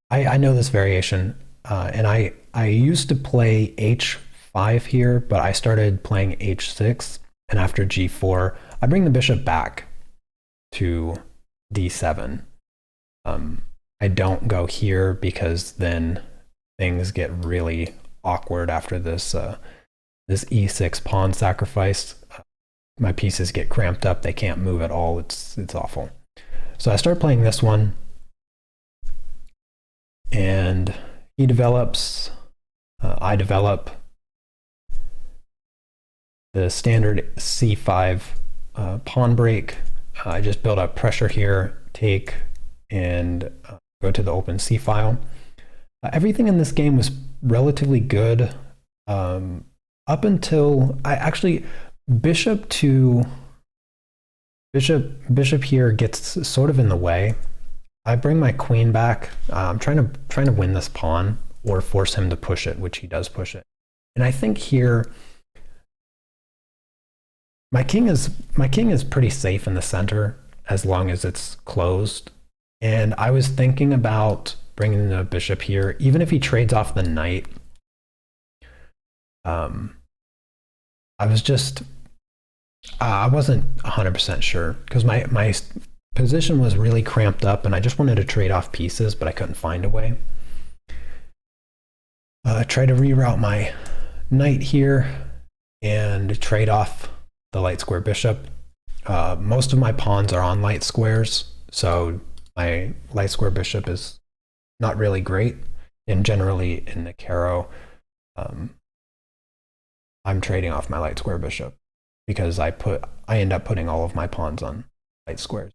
I know this variation, and I used to play h5 here, but I started playing h6, and after g4, I bring the bishop back to d7. I don't go here because then things get really awkward after this this e6 pawn sacrifice. My pieces get cramped up. They can't move at all. It's awful. So I start playing this one, and he develops. I develop the standard c5 pawn break. I just build up pressure here, take, and go to the open c file. Everything in this game was relatively good up until bishop here gets sort of in the way. I bring my queen back. I'm trying to win this pawn or force him to push it, which he does push it. And I think here my king is pretty safe in the center as long as it's closed. And I was thinking about bringing the bishop here, even if he trades off the knight. I wasn't 100% sure because my position was really cramped up, and I just wanted to trade off pieces, but I couldn't find a way. I tried to reroute my knight here and trade off the light square bishop. Most of my pawns are on light squares, so my light square bishop is not really great. And generally in the Caro, I'm trading off my light square bishop because I end up putting all of my pawns on light squares.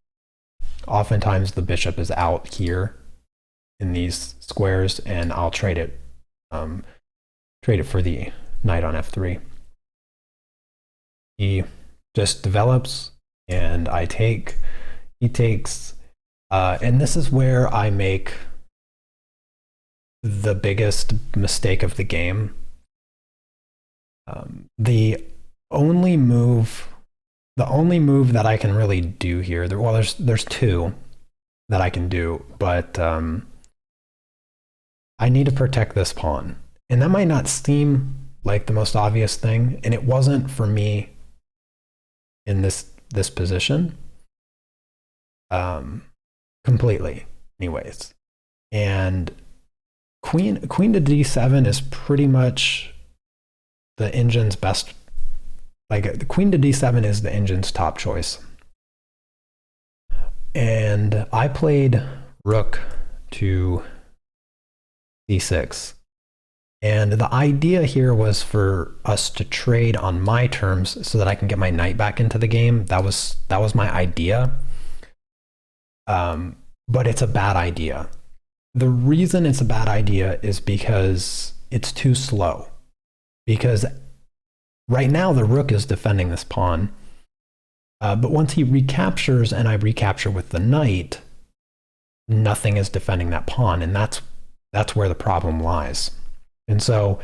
Oftentimes the bishop is out here in these squares, and I'll trade it for the knight on f3. He just develops, and I take. He takes, and this is where I make the biggest mistake of the game. The only move that I can really do here, there's two that I can do, but I need to protect this pawn. And that might not seem like the most obvious thing, and it wasn't for me in this position, completely, anyways. And queen to d7 is pretty much the engine's best. Like, the queen to d7 is the engine's top choice. And I played rook to d6. And the idea here was for us to trade on my terms so that I can get my knight back into the game. That was my idea. But it's a bad idea. The reason it's a bad idea is because it's too slow. Because right now the rook is defending this pawn. But once he recaptures and I recapture with the knight, nothing is defending that pawn. And that's where the problem lies. And so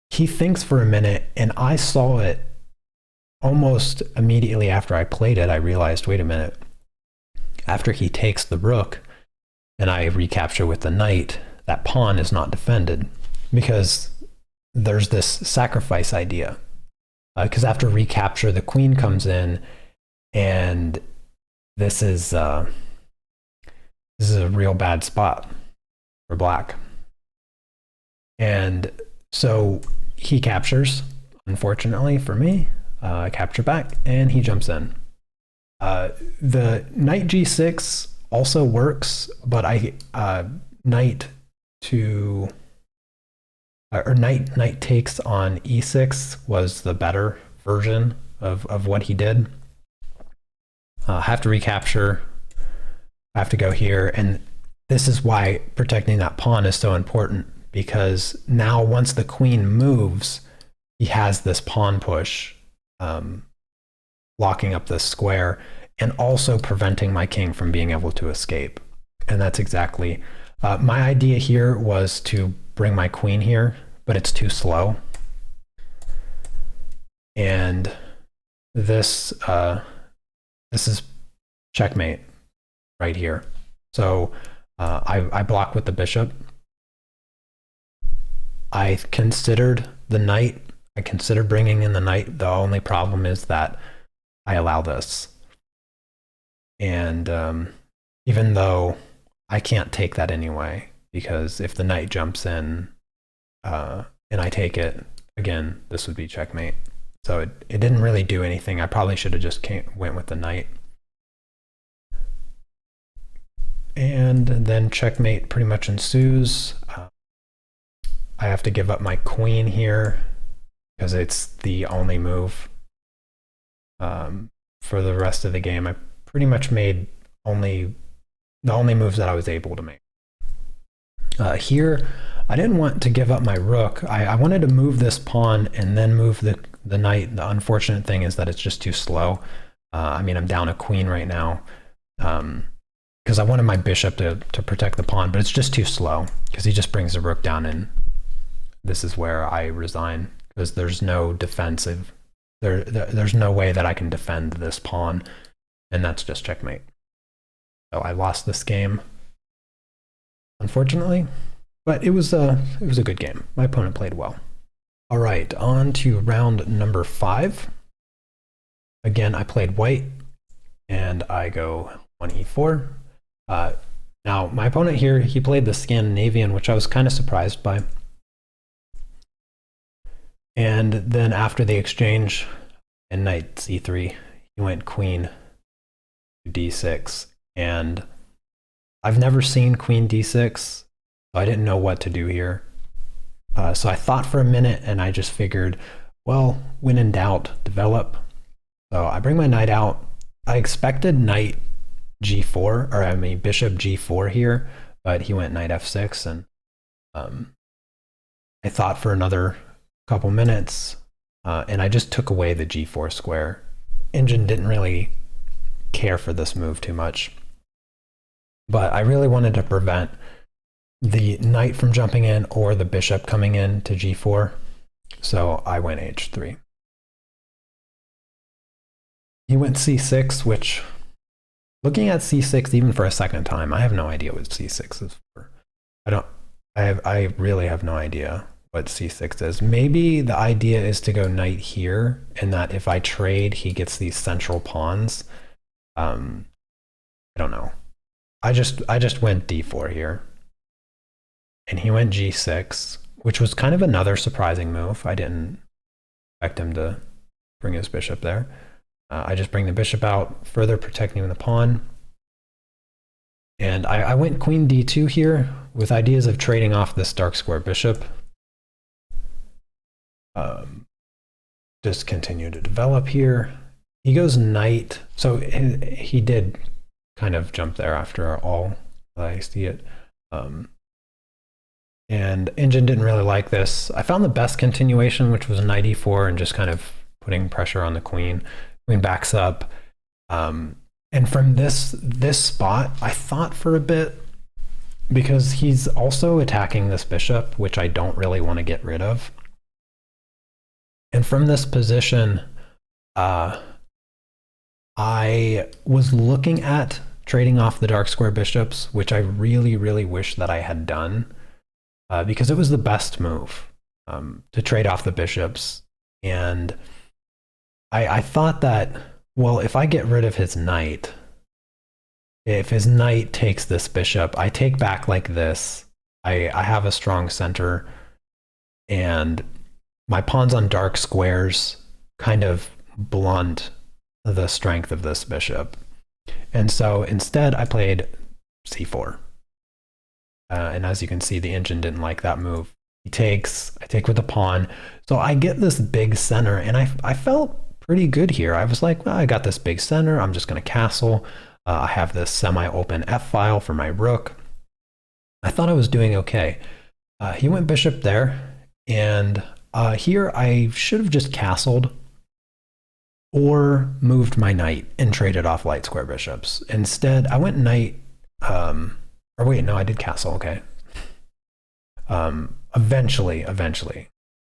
he thinks for a minute, and I saw it almost immediately after I played it. I realized, wait a minute, after he takes the rook and I recapture with the knight, that pawn is not defended because there's this sacrifice idea. Because after recapture, the queen comes in, and this is a real bad spot for black. And so he captures, unfortunately for me, capture back, and he jumps in. The knight g6 also works, but knight takes on e6 was the better version of what he did. Have to recapture, have to go here, and this is why protecting that pawn is so important. Because now once the queen moves, he has this pawn push locking up this square and also preventing my king from being able to escape. And that's exactly, my idea here was to bring my queen here, but it's too slow. And this is checkmate right here. So I block with the bishop. I considered the knight. I considered bringing in the knight. The only problem is that I allow this. And even though I can't take that anyway, because if the knight jumps in and I take it, again, this would be checkmate. So it didn't really do anything. I probably should have just went with the knight. And then checkmate pretty much ensues. I have to give up my queen here because it's the only move. For the rest of the game, I pretty much made the only moves that I was able to make. Here, I didn't want to give up my rook. I wanted to move this pawn and then move the knight. The unfortunate thing is that it's just too slow. I mean, I'm down a queen right now because I wanted my bishop to protect the pawn, but it's just too slow because he just brings the rook down, and this is where I resign because there's no defensive. There's no way that I can defend this pawn, and that's just checkmate. So I lost this game, unfortunately, but it was a good game. My opponent played well. All right, on to round number 5. Again, I played white, and I go 1e4. Now, my opponent here, he played the Scandinavian, which I was kind of surprised by. And then after the exchange and knight c3, he went queen to d6. And I've never seen queen d6, so I didn't know what to do here. So I thought for a minute, and I just figured, well, when in doubt, develop. So I bring my knight out. I expected knight g4, or I mean bishop g4 here, but he went knight f6, and I thought for another couple minutes, and I just took away the g4 square. Engine didn't really care for this move too much, but I really wanted to prevent the knight from jumping in or the bishop coming in to g4, so I went h3. He went c6, which, looking at c6 even for a second time, I have no idea what c6 is for. I really have no idea what c6 is. Maybe the idea is to go knight here, and that if I trade, he gets these central pawns. I don't know. I just went d4 here, and he went g6, which was kind of another surprising move. I didn't expect him to bring his bishop there. I just bring the bishop out, further protecting the pawn. And I went queen d2 here with ideas of trading off this dark square bishop. Just continue to develop here. He goes knight. So he did kind of jump there after all. I see it. And Engine didn't really like this. I found the best continuation, which was knight e4 and just kind of putting pressure on the queen. Queen backs up. And from this spot, I thought for a bit, because he's also attacking this bishop, which I don't really want to get rid of. And from this position, I was looking at trading off the dark square bishops, which I really, really wish that I had done, because it was the best move to trade off the bishops. And I thought that, well, if I get rid of his knight, if his knight takes this bishop, I take back like this, I have a strong center, and my pawns on dark squares kind of blunt the strength of this bishop. And so instead I played c4. And as you can see, the Engine didn't like that move. He takes, I take with the pawn. So I get this big center, and I felt pretty good here. I was like, well, I got this big center. I'm just going to castle. I have this semi-open f-file for my rook. I thought I was doing okay. He went bishop there, and here I should have just castled or moved my knight and traded off light square bishops. Instead, I went knight, or wait, no, I did castle, okay. Eventually.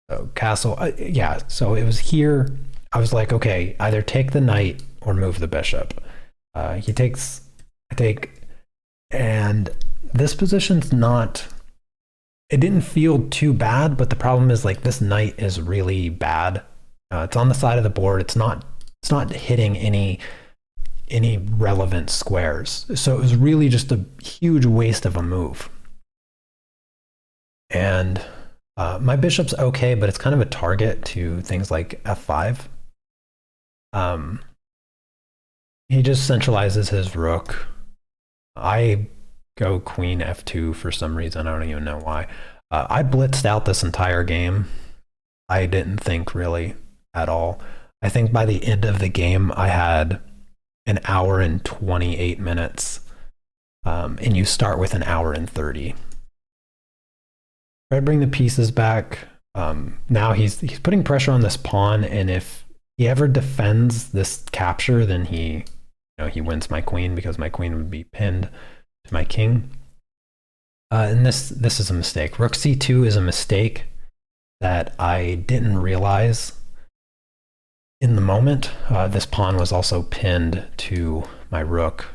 So castle, yeah, so it was here. I was like, okay, either take the knight or move the bishop. He takes, I take, and this position's not, it didn't feel too bad, but the problem is like this knight is really bad. It's on the side of the board. It's not hitting any relevant squares. So it was really just a huge waste of a move. And my bishop's okay, but it's kind of a target to things like f5. He just centralizes his rook. I go queen f2 for some reason. I don't even know why. I blitzed out this entire game. I didn't think really at all. I think by the end of the game, I had an hour and 28 minutes, and you start with an hour and 30. I bring the pieces back. Now he's putting pressure on this pawn, and if he ever defends this capture, then he wins my queen, because my queen would be pinned to my king. And this is a mistake. Rook c2 is a mistake that I didn't realize in the moment. This pawn was also pinned to my rook.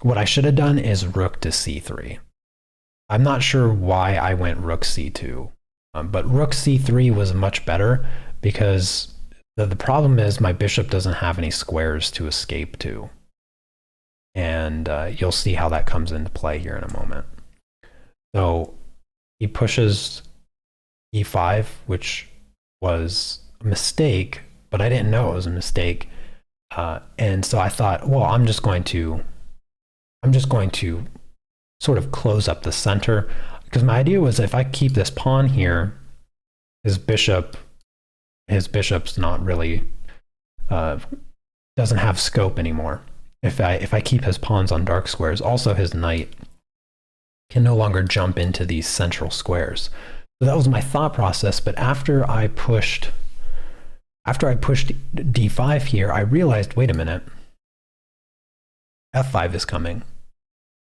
What I should have done is rook to c3. I'm not sure why I went rook c2, but rook c3 was much better, because the problem is my bishop doesn't have any squares to escape to. And you'll see how that comes into play here in a moment. So he pushes e5, which was a mistake, but I didn't know it was a mistake. And so I thought, well, I'm just going to sort of close up the center, because my idea was if I keep this pawn here, his bishop's not really doesn't have scope anymore. If I keep his pawns on dark squares, also his knight can no longer jump into these central squares. So that was my thought process. But after I pushed d5 here, I realized, wait a minute, f5 is coming,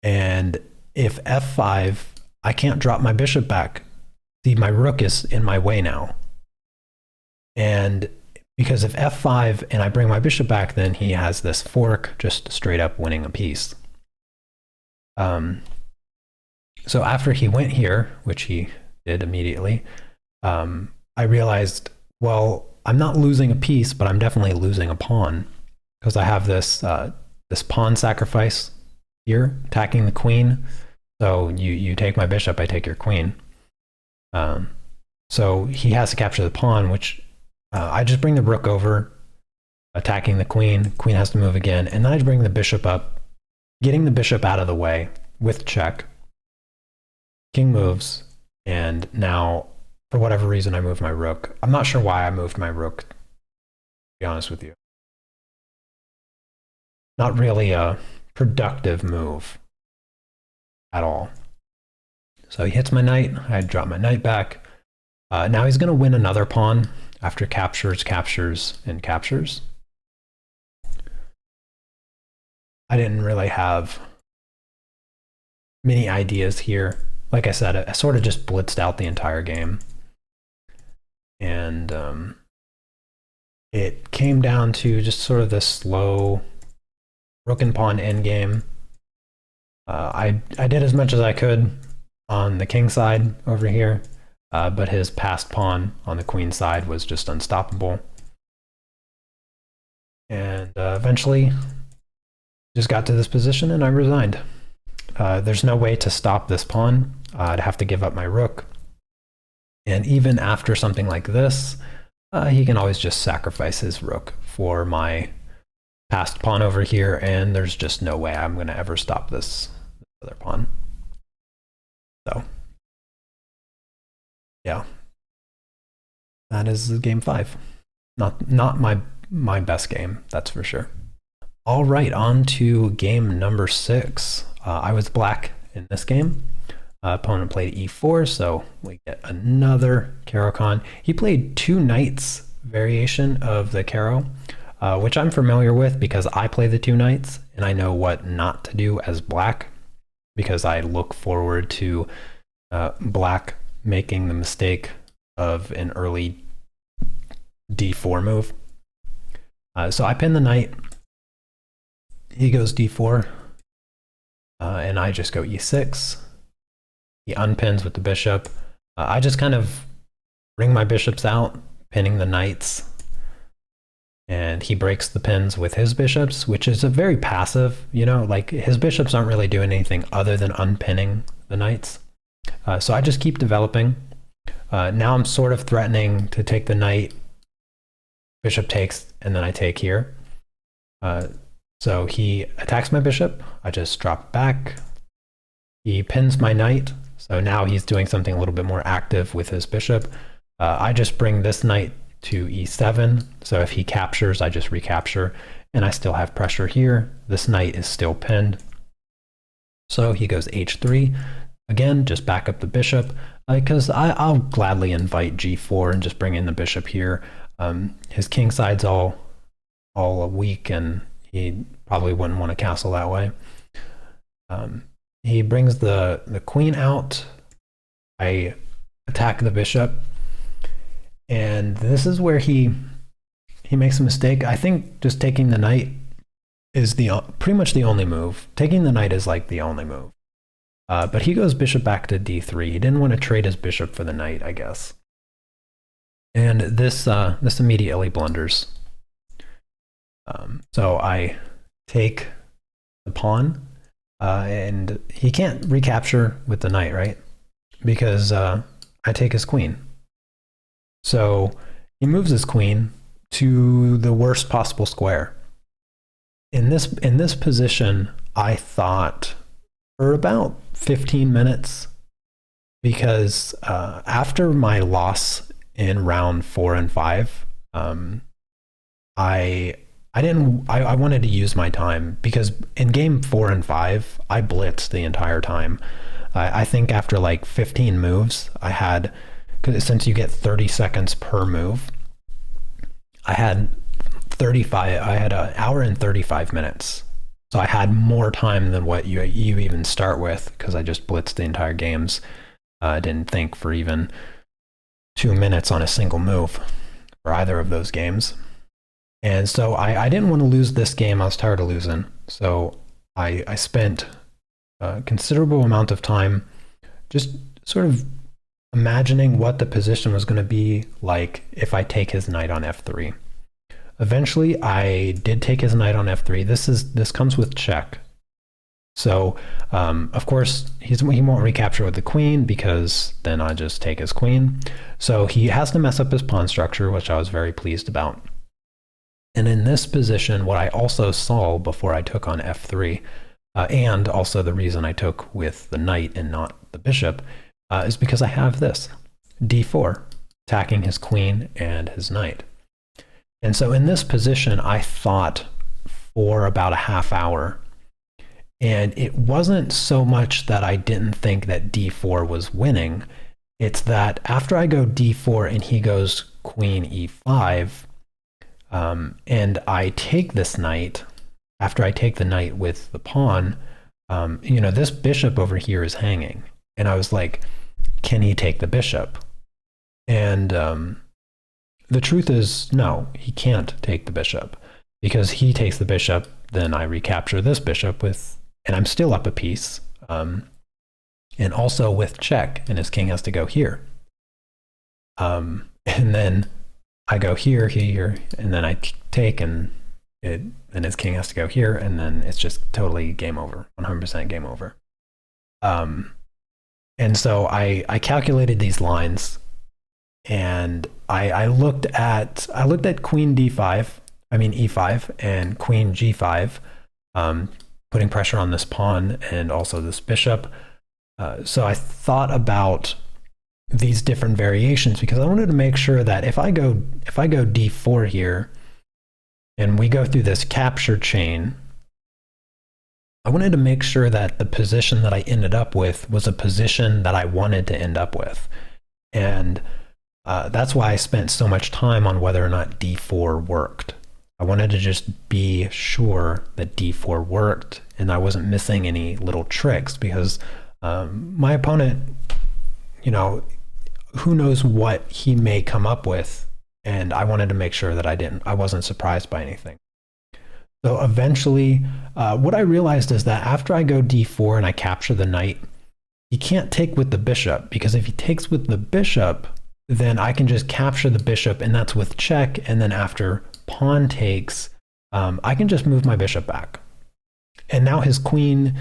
and if f5, I can't drop my bishop back. See, my rook is in my way now. And because if f5 and I bring my bishop back, then he has this fork, just straight up winning a piece. So after he went here, which he did immediately, I realized, well, I'm not losing a piece, but I'm definitely losing a pawn because I have this this pawn sacrifice here attacking the queen. So you take my bishop, I take your queen. So he has to capture the pawn, which I just bring the rook over, attacking the queen. Queen has to move again, and then I bring the bishop up, getting the bishop out of the way with check. King moves, and now, for whatever reason, I moved my rook. I'm not sure why I moved my rook, to be honest with you. Not really a productive move at all. So he hits my knight. I drop my knight back. Now he's going to win another pawn after captures, captures, and captures. I didn't really have many ideas here. Like I said, I sort of just blitzed out the entire game. And it came down to just sort of this slow rook and pawn endgame. I did as much as I could on the king side over here, but his passed pawn on the queen side was just unstoppable. And eventually just got to this position and I resigned. There's no way to stop this pawn. I'd have to give up my rook. And even after something like this, he can always just sacrifice his rook for my passed pawn over here, and there's just no way I'm going to ever stop this other pawn. So, yeah. That is game 5. Not my best game, that's for sure. All right, on to game number 6. I was black in this game. Opponent played e4, so we get another Caro-Kann. He played 2 knights variation of the Caro, which I'm familiar with because I play the 2 knights, and I know what not to do as black because I look forward to black making the mistake of an early d4 move. So I pin the knight. He goes d4, and I just go e6. He unpins with the bishop. I just kind of bring my bishops out, pinning the knights, and he breaks the pins with his bishops, which is a very passive, you know, like his bishops aren't really doing anything other than unpinning the knights. So I just keep developing. Now I'm sort of threatening to take the knight, bishop takes, and then I take here. So he attacks my bishop. I just drop back. He pins my knight. So now he's doing something a little bit more active with his bishop. I just bring this knight to e7. So if he captures, I just recapture. And I still have pressure here. This knight is still pinned. So he goes h3. Again, just back up the bishop. Because I'll gladly invite g4 and just bring in the bishop here. His king side's all weak, and he probably wouldn't want to castle that way. He brings the queen out. I attack the bishop. And this is where he makes a mistake. I think just taking the knight is pretty much the only move. Taking the knight is like the only move. But he goes bishop back to d3. He didn't want to trade his bishop for the knight, I guess. And this immediately blunders. So I take the pawn. And he can't recapture with the knight, right? Because I take his queen. So he moves his queen to the worst possible square. In this position, I thought for about 15 minutes, because after my loss in round 4 and 5, I wanted to use my time because in game 4 and 5, I blitzed the entire time. I think after like 15 moves, since you get 30 seconds per move, I had an hour and 35 minutes. So I had more time than what you even start with because I just blitzed the entire games. I didn't think for even 2 minutes on a single move for either of those games. And so I didn't want to lose this game. I was tired of losing. So I spent a considerable amount of time just sort of imagining what the position was going to be like if I take his knight on f3. Eventually, I did take his knight on f3. This comes with check. So, of course, he won't recapture with the queen because then I just take his queen. So he has to mess up his pawn structure, which I was very pleased about. And in this position, what I also saw before I took on f3, and also the reason I took with the knight and not the bishop, is because I have this, d4, attacking his queen and his knight. And so in this position, I thought for about a half hour. And it wasn't so much that I didn't think that d4 was winning. It's that after I go d4 and he goes queen e5, and I take this knight, after I take the knight with the pawn, you know, this bishop over here is hanging. And I was like, can he take the bishop? And the truth is, no, he can't take the bishop. Because he takes the bishop, then I recapture this bishop with, and I'm still up a piece, and also with check, and his king has to go here. And then I go here, and then I take, and his king has to go here, and then it's just totally game over, 100% game over. And so I calculated these lines, and I looked at queen e5 and queen g5, putting pressure on this pawn and also this bishop. So I thought about these different variations because I wanted to make sure that if I go d4 here and we go through this capture chain, I wanted to make sure that the position that I ended up with was a position that I wanted to end up with. And that's why I spent so much time on whether or not d4 worked. I wanted to just be sure that d4 worked and I wasn't missing any little tricks because my opponent, you know, who knows what he may come up with, and I wanted to make sure that I wasn't surprised by anything. So eventually, what I realized is that after I go d4 and I capture the knight, he can't take with the bishop, because if he takes with the bishop, then I can just capture the bishop, and that's with check, and then after pawn takes, I can just move my bishop back. And now his queen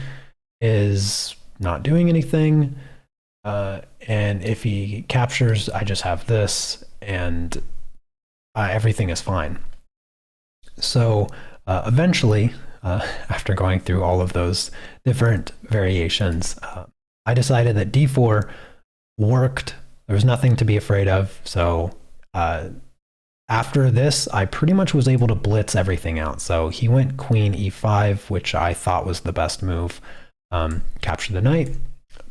is not doing anything, and if he captures, I just have this, and everything is fine. So eventually, after going through all of those different variations, I decided that d4 worked. There was nothing to be afraid of. So after this, I pretty much was able to blitz everything out. So he went queen e5, which I thought was the best move. Capture the knight,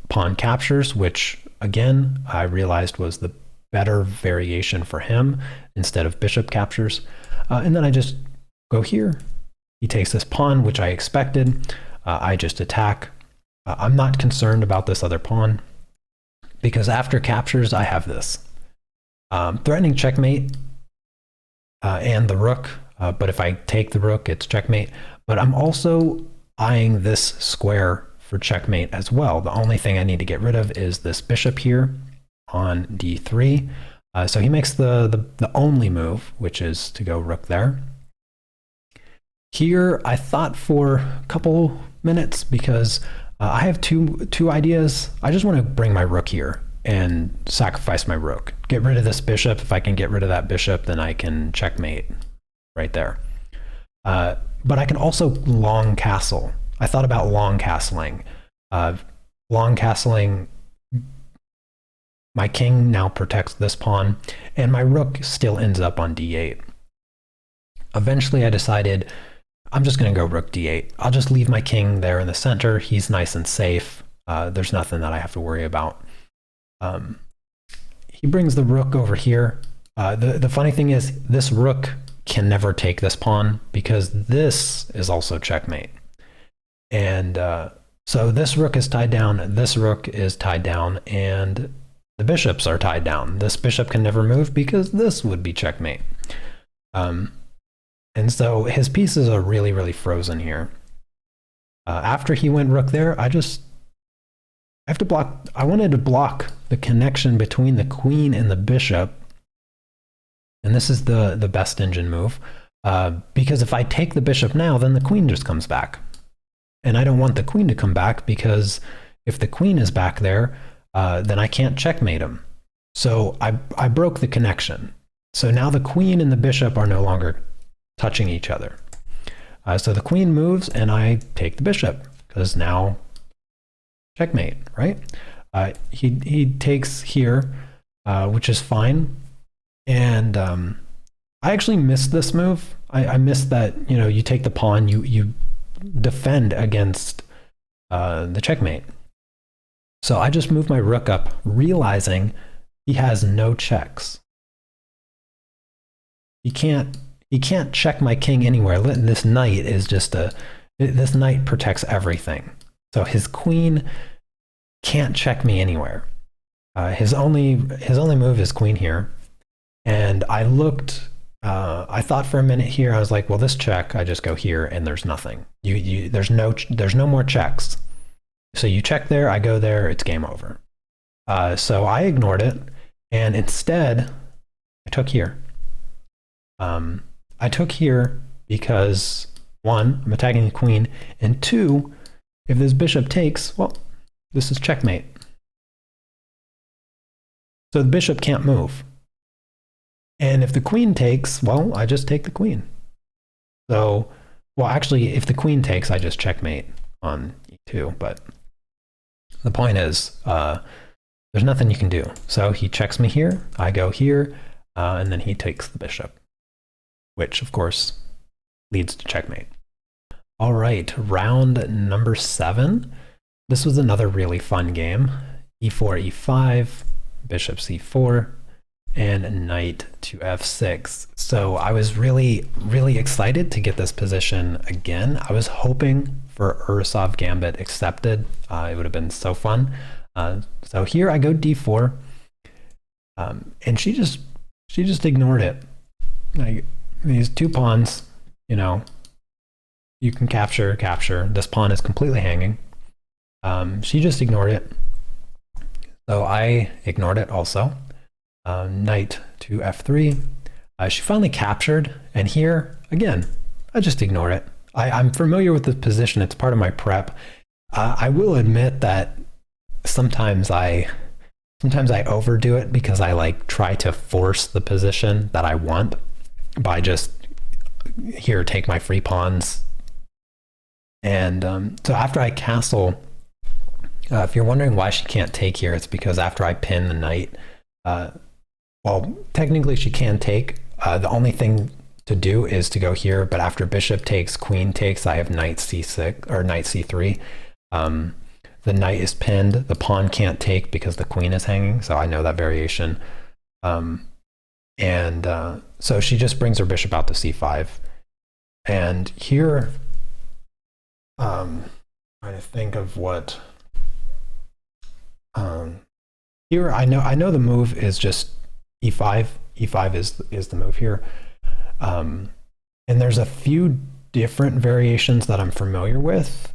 pawn captures, which again, I realized was the better variation for him instead of bishop captures. And then I just go here. He takes this pawn, which I expected. I just attack. I'm not concerned about this other pawn because after captures, I have this. Threatening checkmate and the rook, but if I take the rook, it's checkmate. But I'm also eyeing this square for checkmate as well. The only thing I need to get rid of is this bishop here on d3. So he makes the only move, which is to go rook there. Here, I thought for a couple minutes because I have two ideas. I just want to bring my rook here and sacrifice my rook. Get rid of this bishop. If I can get rid of that bishop, then I can checkmate right there. But I can also long castle. I thought about long castling. Long castling, my king now protects this pawn, and my rook still ends up on d8. Eventually, I decided I'm just going to go rook d8. I'll just leave my king there in the center. He's nice and safe. There's nothing that I have to worry about. He brings the rook over here. The funny thing is, this rook can never take this pawn because this is also checkmate. And so this rook is tied down, this rook is tied down, and the bishops are tied down. This bishop can never move because this would be checkmate. And so his pieces are really, really frozen here. After he went rook there, I just I wanted to block the connection between the queen and the bishop. And this is the best engine move. Because if I take the bishop now, then the queen just comes back. And I don't want the queen to come back, because if the queen is back there, then I can't checkmate him. So I broke the connection. So now the queen and the bishop are no longer touching each other. So the queen moves and I take the bishop, because now checkmate, right? He takes here, which is fine. And I actually missed this move. I missed that, you take the pawn, you defend against the checkmate. So I just moved my rook up, realizing he has no checks. He can't check my king anywhere. This knight is just this knight protects everything. So his queen can't check me anywhere. His only move is queen here. And I looked, I thought for a minute here, I was like, well, this check, I just go here and there's nothing. There's no more checks. So you check there, I go there, it's game over. So I ignored it, and instead I took here. I took here because, one, I'm attacking the queen, and two, if this bishop takes, well, this is checkmate. So the bishop can't move. And if the queen takes, well, I just take the queen. So, well, actually, if the queen takes, I just checkmate on e2, but the point is, there's nothing you can do. So he checks me here, I go here, and then he takes the bishop, which of course leads to checkmate. All right, round number 7. This was another really fun game. e4, e5, bishop c4, and knight to f6. So I was really, really excited to get this position again. I was hoping for Ursov Gambit accepted. It would have been so fun. So here I go d4, and she just ignored it. Like, these two pawns, you can capture. This pawn is completely hanging. She just ignored it. So I ignored it also. Knight to f3. She finally captured, and here, again, I just ignore it. I'm familiar with the position. It's part of my prep. I will admit that sometimes I overdo it, because I try to force the position that I want by just, here, take my free pawns. And so after I castle, if you're wondering why she can't take here, it's because after I pin the knight, well, technically she can take. The only thing to do is to go here, but after bishop takes, queen takes, I have knight c6 or knight c3. The knight is pinned, the pawn can't take because the queen is hanging, so I know that variation. So she just brings her bishop out to c5. And here, trying to think of what, here I know the move is just e5. e5 is the move here. And there's a few different variations that I'm familiar with.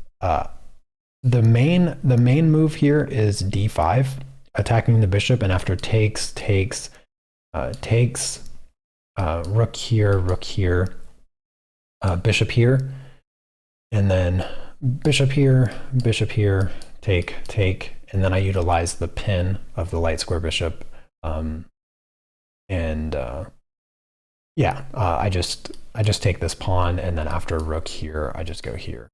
The main move here is d5, attacking the bishop, and after takes, rook here, bishop here, and then bishop here, take, and then I utilize the pin of the light square bishop. I just take this pawn, and then after rook here, I just go here,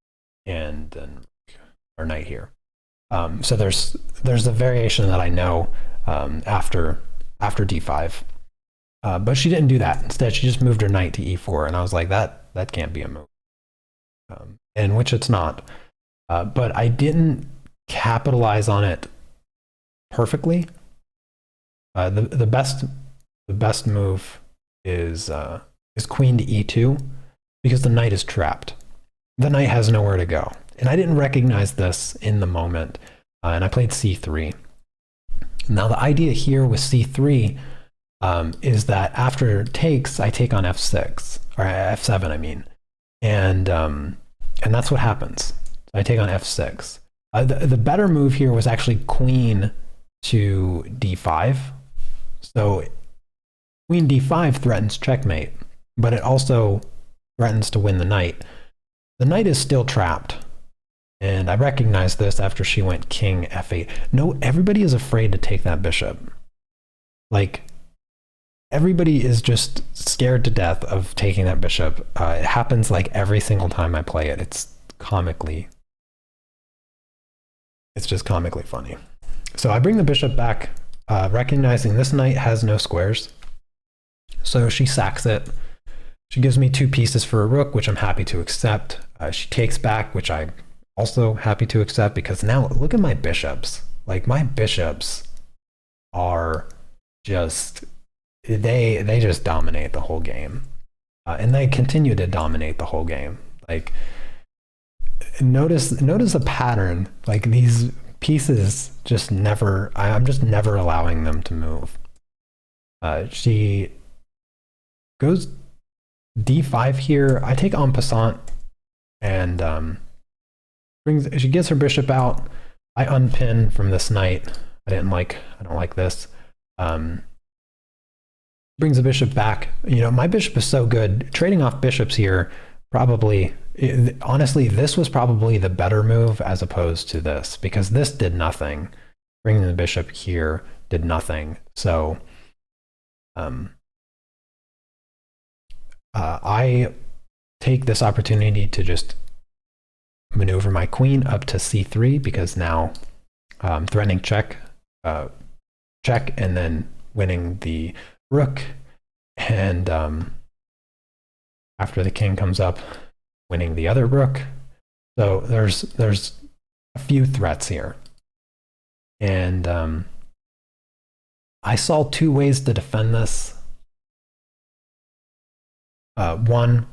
and then or knight here. So there's a variation that I know after d5, but she didn't do that. Instead, she just moved her knight to e4, and I was like, that can't be a move, and which it's not. But I didn't capitalize on it perfectly. The best move is queen to e2, because the knight is trapped. The knight has nowhere to go. And I didn't recognize this in the moment, and I played c3. Now the idea here with c3 is that after takes, I take on f6, or f7, I mean. And that's what happens. I take on f6. The better move here was actually queen to d5. So queen d5 threatens checkmate, but it also threatens to win the knight. The knight is still trapped. And I recognized this after she went king f8. No, everybody is afraid to take that bishop. Like, everybody is just scared to death of taking that bishop. It happens like every single time I play it. It's just comically funny. So I bring the bishop back, recognizing this knight has no squares. So she sacks it. She gives me 2 pieces for a rook, which I'm happy to accept. She takes back, which I'm also happy to accept, because now look at my bishops. Like, my bishops are just, they just dominate the whole game. And they continue to dominate the whole game. Like, notice the pattern. Like, these pieces just never, I'm just never allowing them to move. She goes d5 here. I take en passant, and she gets her bishop out. I unpin from this knight. I don't like this. Brings the bishop back. You know, my bishop is so good. Trading off bishops here, probably, honestly, this was probably the better move as opposed to this, because this did nothing. Bringing the bishop here did nothing. So I take this opportunity to just maneuver my queen up to c3, because now threatening check, and then winning the rook, and after the king comes up, winning the other rook. So there's a few threats here, and I saw 2 ways to defend this. One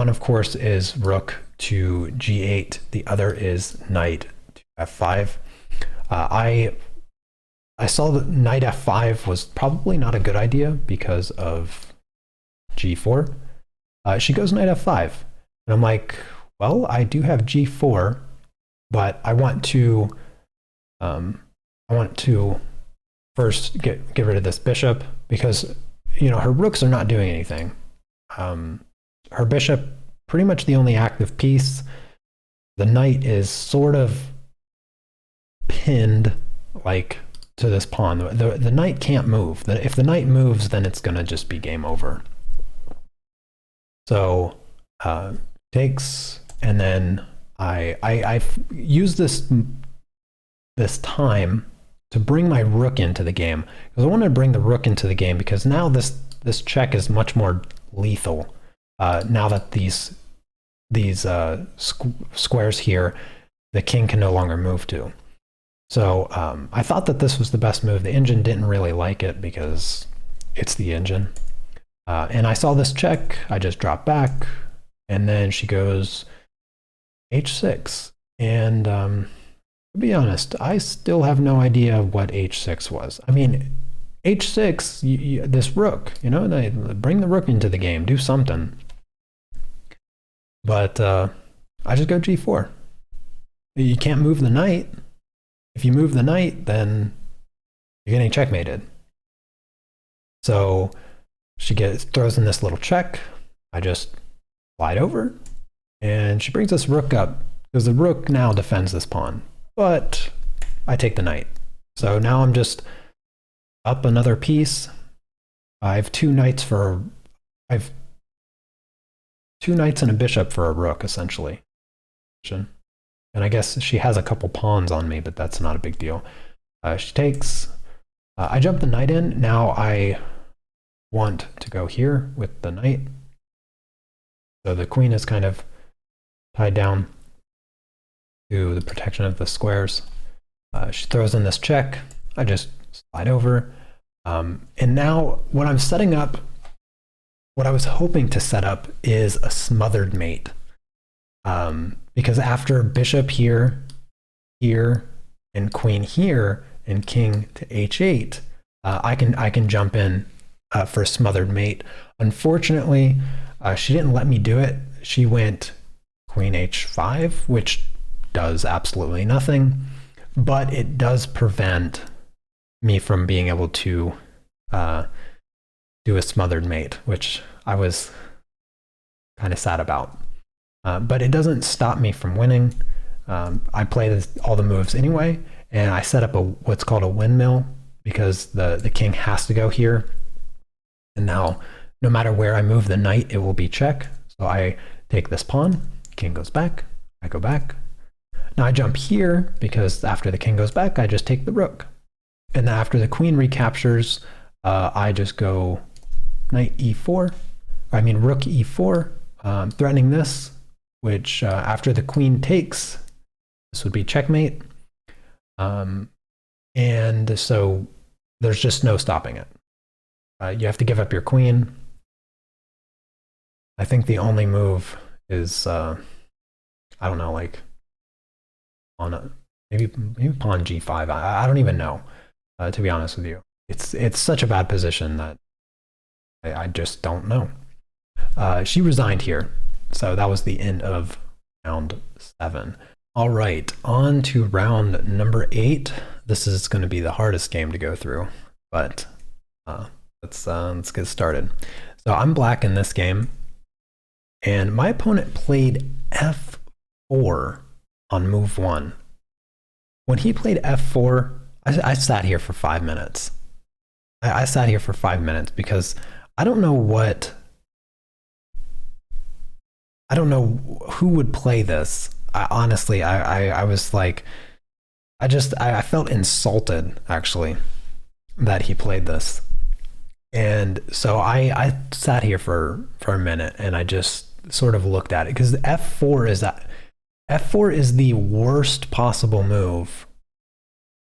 of course is rook to g8. The other is knight to f5. I saw that knight f5 was probably not a good idea because of g4. She goes knight f5, and I'm like, well, I do have g4, but I want to first get rid of this bishop, because, you know, her rooks are not doing anything. Her bishop, pretty much the only active piece. The knight is sort of pinned, like, to this pawn. The knight can't move. If the knight moves, then it's gonna just be game over. So takes, and then I use this time to bring my rook into the game, because I want to bring the rook into the game, because now this check is much more lethal. Now that these squares here, the king can no longer move to. So I thought that this was the best move. The engine didn't really like it because it's the engine. And I saw this check. I just dropped back, and then she goes h6. And to be honest, I still have no idea what h6 was. I mean, h6, this rook, you know, they bring the rook into the game, do something. But I just go g4. You can't move the knight. If you move the knight, then you're getting checkmated. So she throws in this little check. I just slide over, and she brings this rook up, because the rook now defends this pawn. But I take the knight. So now I'm just up another piece. I have 2 knights and a bishop for a rook, essentially. And I guess she has a couple pawns on me, but that's not a big deal. She takes. I jump the knight in. Now I want to go here with the knight. So the queen is kind of tied down to the protection of the squares. She throws in this check. I just slide over. And now what I'm setting up, what I was hoping to set up, is a smothered mate. Because after bishop here, here, and queen here, and king to h8, I can jump in for a smothered mate. Unfortunately, she didn't let me do it. She went queen h5, which does absolutely nothing, but it does prevent me from being able to do a smothered mate, which I was kind of sad about. But it doesn't stop me from winning. I play all the moves anyway, and I set up what's called a windmill because the king has to go here. And now, no matter where I move the knight, it will be check. So I take this pawn, king goes back, I go back. Now I jump here because after the king goes back, I just take the rook. And then after the queen recaptures, I just go knight e4, rook e4, threatening this, which after the queen takes, this would be checkmate. And so there's just no stopping it. You have to give up your queen. I think the only move is, I don't know, like on maybe pawn g5. I don't even know, to be honest with you. It's such a bad position that I just don't know. She resigned here, so that was the end of round 7. All right, on to round number 8. This is going to be the hardest game to go through, but let's get started. So I'm black in this game, and my opponent played f4 on move 1. When he played f4, I sat here for 5 minutes. I sat here for 5 minutes because I don't know who would play this. Honestly, I was like, I felt insulted actually that he played this. And so I sat here for a minute and I just sort of looked at it because f4 is the worst possible move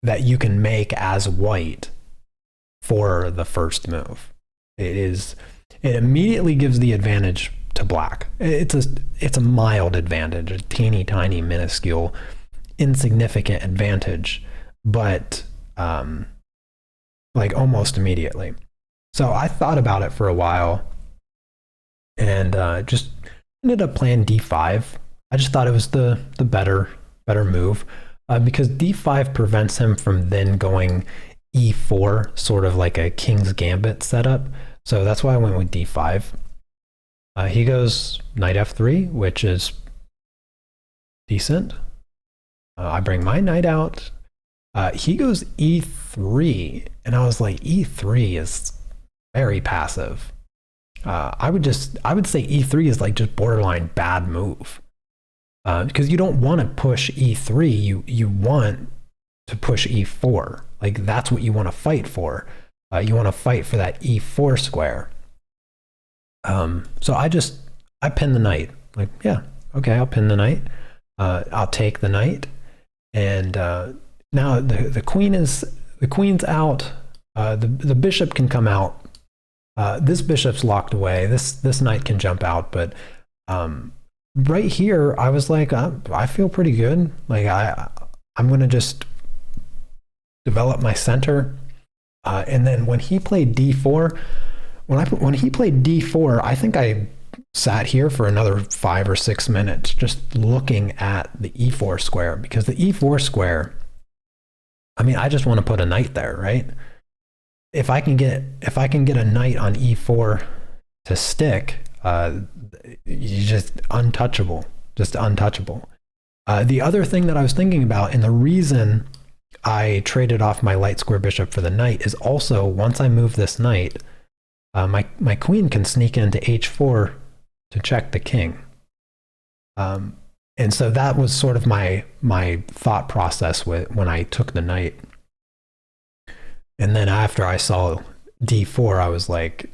that you can make as white for the first move. It immediately gives the advantage to black. It's a mild advantage, a teeny tiny minuscule insignificant advantage, but like almost immediately. So I thought about it for a while and just ended up playing d5. I just thought it was the better move because d5 prevents him from then going e4, sort of like a king's gambit setup. So that's why I went with d5. He goes knight f3, which is decent. I bring my knight out. He goes e3, and I was like, e3 is very passive. I would say e3 is like just borderline bad move because you don't want to push e3. You want to push e4. Like that's what you want to fight for. You want to fight for that e4 square. So I pin the knight. Like, yeah, okay, I'll pin the knight. I'll take the knight, and now the queen's out. The bishop can come out. This bishop's locked away. This knight can jump out, but right here I was like, I feel pretty good. Like I'm gonna just develop my center, and then when he played d4. When he played d4, I think I sat here for another 5 or 6 minutes just looking at the e4 square because the e4 square, I just want to put a knight there, right? If I can get a knight on e4 to stick, you just untouchable. The other thing that I was thinking about, and the reason I traded off my light square bishop for the knight, is also once I move this knight, my queen can sneak into h4 to check the king. And so that was sort of my thought process when I took the knight. And then after I saw d4, I was like,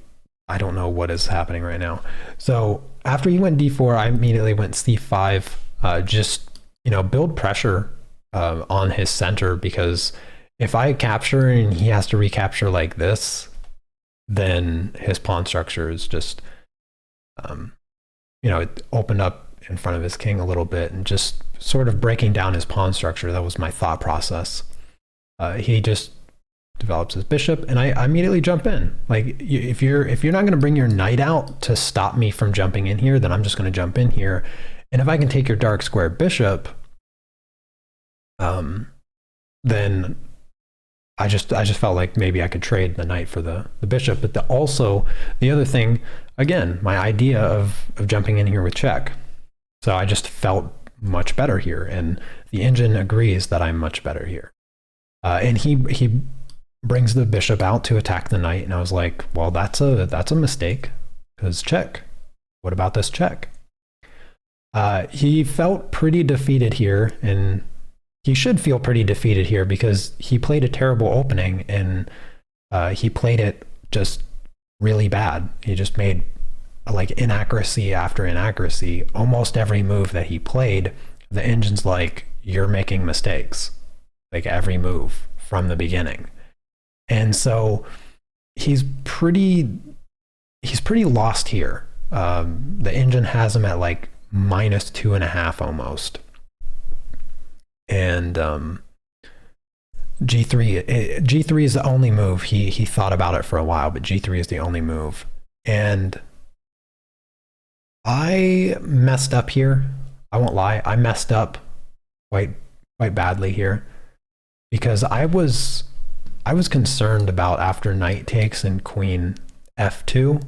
I don't know what is happening right now. So after he went d4, I immediately went c5, just build pressure on his center, because if I capture and he has to recapture like this, then his pawn structure is just, it opened up in front of his king a little bit and just sort of breaking down his pawn structure. That was my thought process. He just develops his bishop, and I immediately jump in. Like if you're not going to bring your knight out to stop me from jumping in here, then I'm just going to jump in here. And if I can take your dark square bishop, then I just felt like maybe I could trade the knight for the bishop. But also the other thing, again, my idea of jumping in here with check. So I just felt much better here, and the engine agrees that I'm much better here. And he brings the bishop out to attack the knight, and I was like, well, that's a mistake, because check. What about this check? He felt pretty defeated here, and he should feel pretty defeated here because he played a terrible opening, and he played it just really bad. He just made like inaccuracy after inaccuracy. Almost every move that he played, the engine's like, you're making mistakes, like every move from the beginning. And so he's pretty lost here. The engine has him at like -2.5 almost. And G3 is the only move. He thought about it for a while, but G3 is the only move. And I messed up here. I won't lie. I messed up quite badly here, because I was concerned about after knight takes and queen f2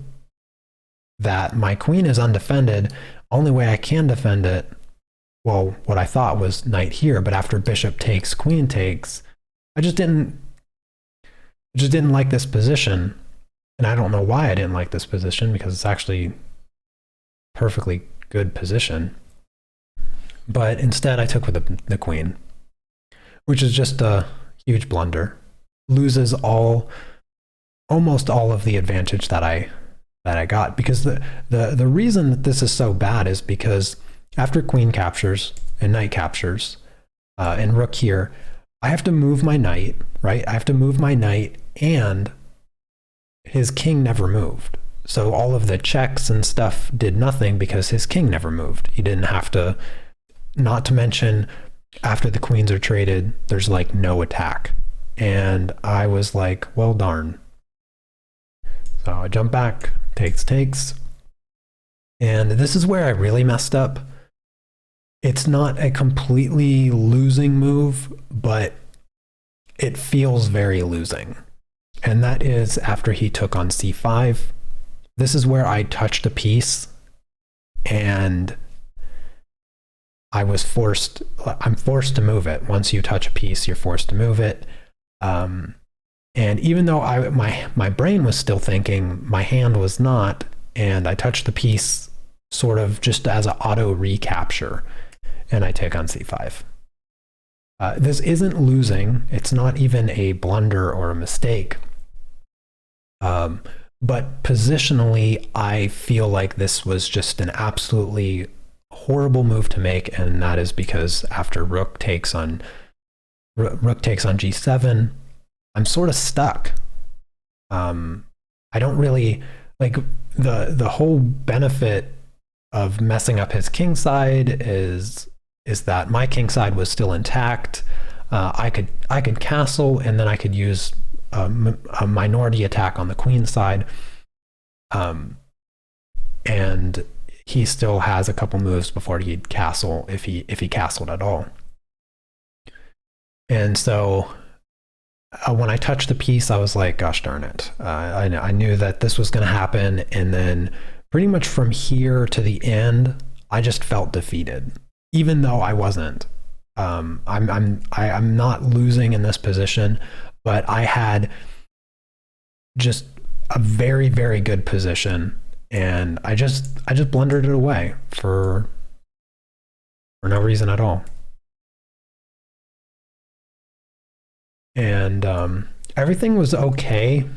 that my queen is undefended. Only way I can defend it, well, what I thought was knight here, but after bishop takes, queen takes, I just didn't like this position. And I don't know why I didn't like this position, because it's actually perfectly good position. But instead I took with the queen, which is just a huge blunder. Loses almost all of the advantage that I got, because the reason that this is so bad is because after queen captures and knight captures and rook here, I have to move my knight, right? I have to move my knight, and his king never moved. So all of the checks and stuff did nothing because his king never moved. He didn't have to, not to mention after the queens are traded, there's like no attack. And I was like, well, darn. So I jump back, takes. And this is where I really messed up. It's not a completely losing move, but it feels very losing. And that is after he took on c5. This is where I touched a piece, and I'm forced to move it. Once you touch a piece, you're forced to move it. And even though my brain was still thinking, my hand was not, and I touched the piece sort of just as an auto recapture, and I take on c5. This isn't losing. It's not even a blunder or a mistake. But positionally, I feel like this was just an absolutely horrible move to make, and that is because after rook takes on g7, I'm sort of stuck. I don't really like the whole benefit of messing up his king side is that my king side was still intact. I could castle, and then I could use a minority attack on the queen side, and he still has a couple moves before he'd castle, if he castled at all. And so when I touched the piece, I was like, gosh darn it. I knew that this was going to happen, and then pretty much from here to the end, I just felt defeated, even though I wasn't. I'm not losing in this position, but I had just a very, very good position, and I just blundered it away for no reason at all. And everything was okay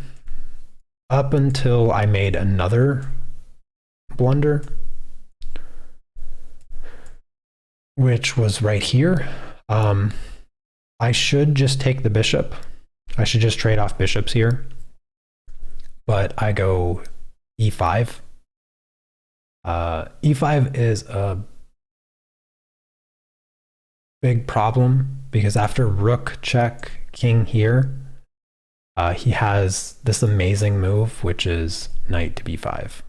up until I made another blunder, which was right here. I should just take the bishop. I should just trade off bishops here. But I go e5. E5 is a big problem because after rook check king here, he has this amazing move, which is knight to b5.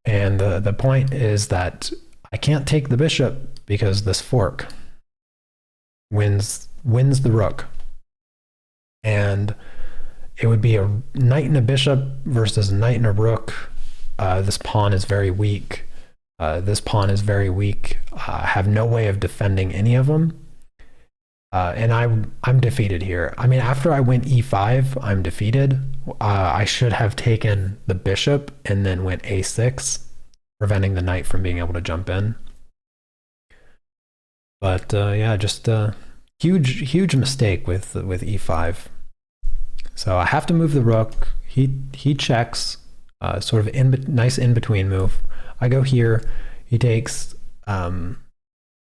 And the point is that I can't take the bishop because this fork. wins the rook. And it would be a knight and a bishop versus a knight and a rook. This pawn is very weak. This pawn is very weak. I have no way of defending any of them. And I'm defeated here. I mean, after I went e5, I'm defeated. I should have taken the bishop and then went a6, preventing the knight from being able to jump in. But yeah, just a huge mistake with e5. So I have to move the rook. He checks, sort of nice in-between move. I go here, he takes, and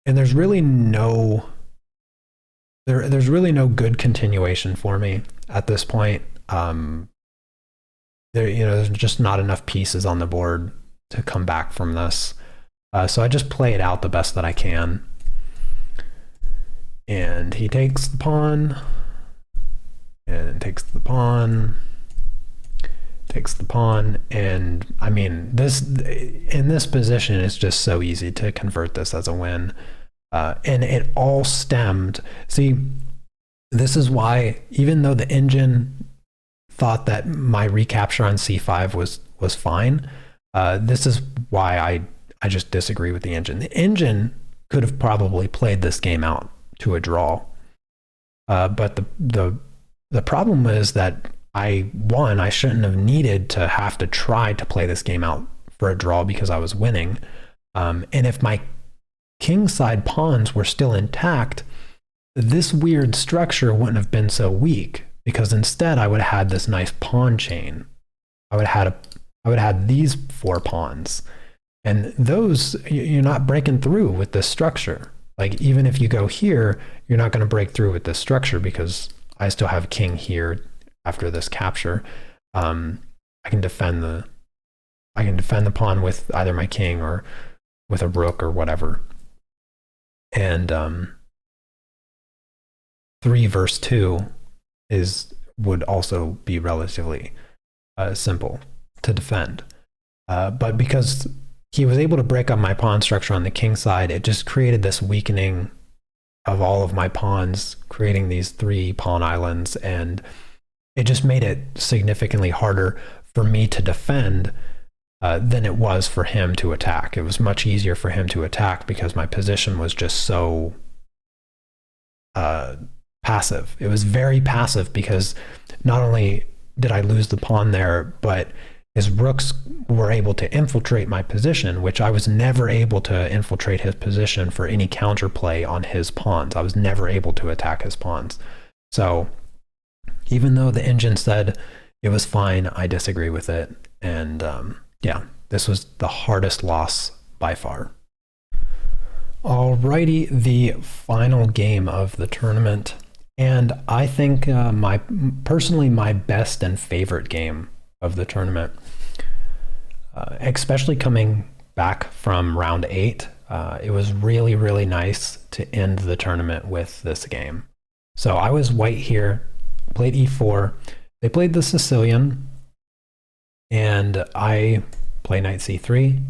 there's really no good continuation for me at this point. There's just not enough pieces on the board to come back from this. So I just play it out the best that I can. And he takes the pawn, and takes the pawn, and I mean, in this position, it's just so easy to convert this as a win. And it all stemmed. See, this is why, even though the engine thought that my recapture on c5 was fine, this is why I just disagree with the engine. The engine could have probably played this game out to a draw. But the problem is that I shouldn't have needed to have to try to play this game out for a draw because I was winning. And if my kingside pawns were still intact, this weird structure wouldn't have been so weak, because instead I would have had this nice pawn chain. I would have had these 4 pawns, and those you're not breaking through with this structure. Like, even if you go here, you're not going to break through with this structure because I still have king here after this capture. I can defend the pawn with either my king or with a rook or whatever. And 3 versus 2 would also be relatively simple to defend. But because he was able to break up my pawn structure on the king side, it just created this weakening of all of my pawns, creating these 3 pawn islands, and it just made it significantly harder for me to defend than it was for him to attack. It was much easier for him to attack because my position was just so passive. It was very passive because not only did I lose the pawn there, but his rooks were able to infiltrate my position, which I was never able to infiltrate his position for any counterplay on his pawns. I was never able to attack his pawns. So even though the engine said it was fine, I disagree with it. And yeah, this was the hardest loss by far. Alrighty, the final game of the tournament. And I think personally my best and favorite game of the tournament, especially coming back from round 8. It was really, really nice to end the tournament with this game. So I was white here, played e4. They played the Sicilian, and I play knight c3.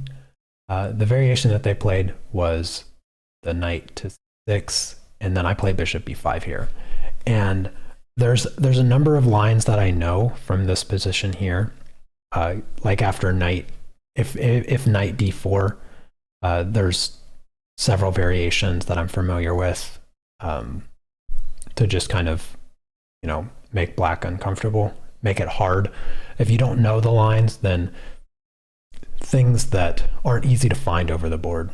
The variation that they played was the knight to 6, and then I play bishop b5 here. And there's a number of lines that I know from this position here, like after knight, if knight d4, there's several variations that I'm familiar with to just kind of, make black uncomfortable, make it hard. If you don't know the lines, then things that aren't easy to find over the board.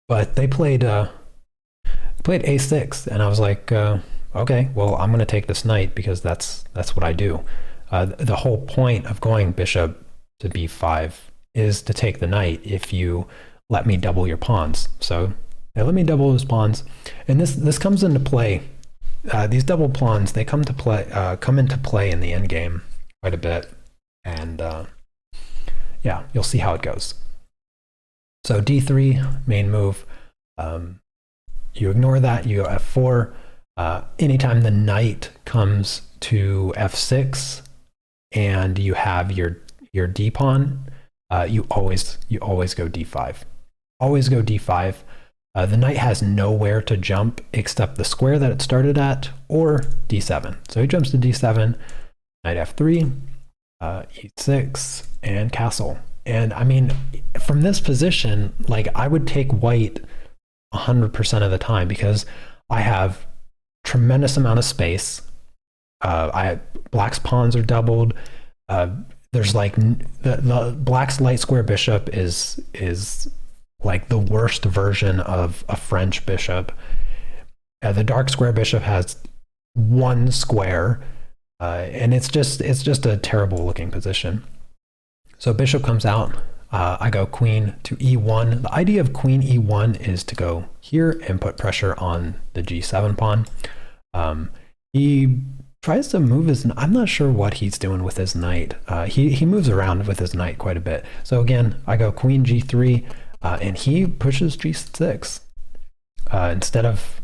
But they played a6, and I was like, okay, well, I'm going to take this knight because that's what I do. The whole point of going bishop to b5 is to take the knight if you let me double your pawns. So they let me double his pawns, and this comes into play. These double pawns, they come into play in the endgame quite a bit, and yeah, you'll see how it goes. So d3, main move. You ignore that, you go f4. Anytime the knight comes to f6 and you have your d pawn, you always go d5. Always go d5. The knight has nowhere to jump except the square that it started at, or d7. So he jumps to d7, knight f3, e6, and castle. And I mean, from this position, like I would take white 100% of the time because I have tremendous amount of space. Black's pawns are doubled. There's like the black's light square bishop is like the worst version of a French bishop. The dark square bishop has one square, and it's just a terrible looking position. So bishop comes out. I go queen to e1. The idea of queen e1 is to go here and put pressure on the g7 pawn. He tries to move his, I'm not sure what he's doing with his knight. He moves around with his knight quite a bit. So again, I go queen g3, and he pushes g6 instead of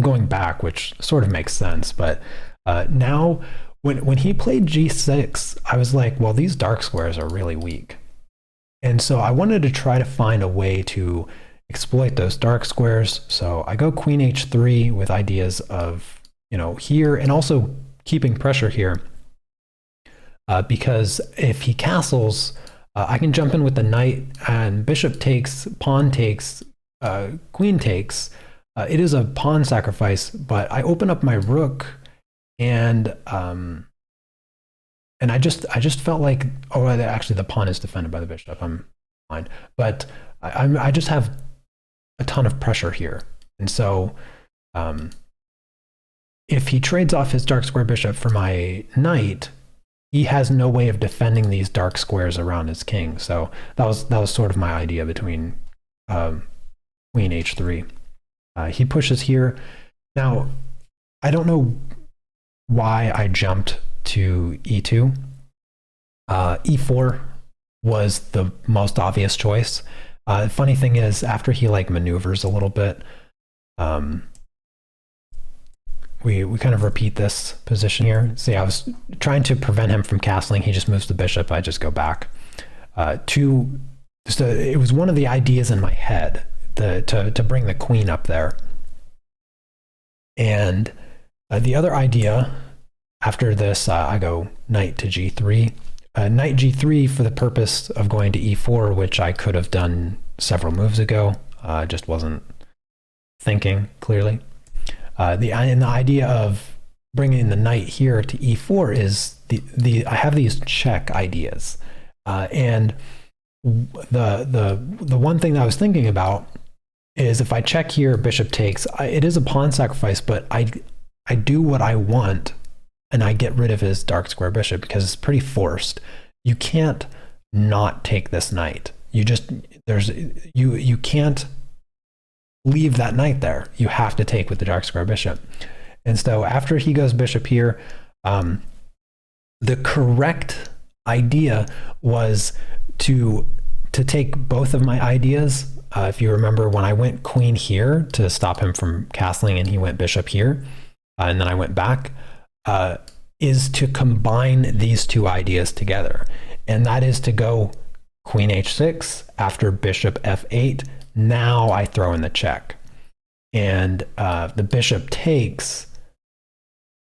going back, which sort of makes sense. But now when he played g6, I was like, well, these dark squares are really weak. And so I wanted to try to find a way to exploit those dark squares. So I go queen h3 with ideas of, here, and also keeping pressure here. Because if he castles, I can jump in with the knight, and bishop takes, pawn takes, queen takes. It is a pawn sacrifice, but I open up my rook, and I just felt like, oh, actually the pawn is defended by the bishop. I'm fine, but I just have a ton of pressure here, and so if he trades off his dark square bishop for my knight, he has no way of defending these dark squares around his king. So that was sort of my idea between queen h3. He pushes here. Now, I don't know why I jumped to e2. E4 was the most obvious choice. Funny thing is, after he like maneuvers a little bit, we kind of repeat this position here. See, I was trying to prevent him from castling. He just moves the bishop. I just go back. So it was one of the ideas in my head to bring the queen up there. And the other idea after this, I go knight to g3. Knight g3 for the purpose of going to e4, which I could have done several moves ago. Just wasn't thinking clearly. And the idea of bringing the knight here to e4 is I have these check ideas, and the one thing that I was thinking about is if I check here, bishop takes. It is a pawn sacrifice, but I do what I want, and I get rid of his dark square bishop because it's pretty forced. You can't not take this knight. You can't leave that knight there. You have to take with the dark square bishop. And so after he goes bishop here, the correct idea was to take both of my ideas. If you remember, when I went queen here to stop him from castling and he went bishop here, and then I went back, is to combine these two ideas together. And that is to go queen h6 after bishop f8. Now I throw in the check, and the bishop takes.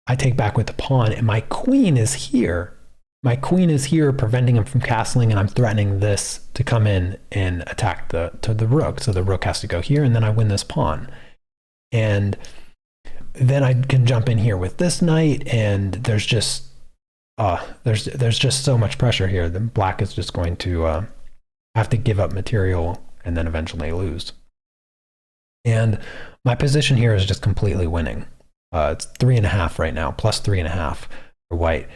I take back with the pawn, and my queen is here. My queen is here, preventing him from castling, and I'm threatening this to come in and attack the rook. So the rook has to go here, and then I win this pawn. And then I can jump in here with this knight, and there's just so much pressure here. The black is just going to have to give up material and then eventually lose. And my position here is just completely winning. It's 3.5 right now, plus 3.5 for white.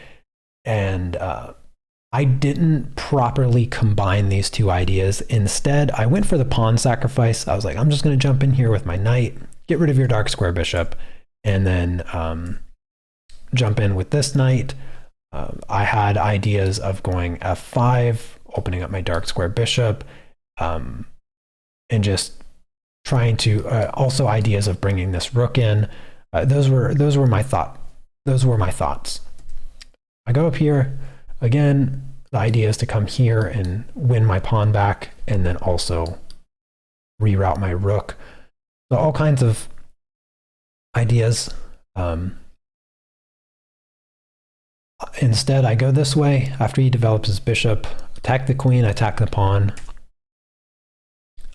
And I didn't properly combine these two ideas. Instead, I went for the pawn sacrifice. I was like, I'm just going to jump in here with my knight, get rid of your dark square bishop, and then jump in with this knight. I had ideas of going f5, opening up my dark square bishop, and just trying to also ideas of bringing this rook in. Those were my thoughts. I go up here again. The idea is to come here and win my pawn back, and then also reroute my rook. So all kinds of ideas. Instead, I go this way. After he develops his bishop, attack the queen, attack the pawn.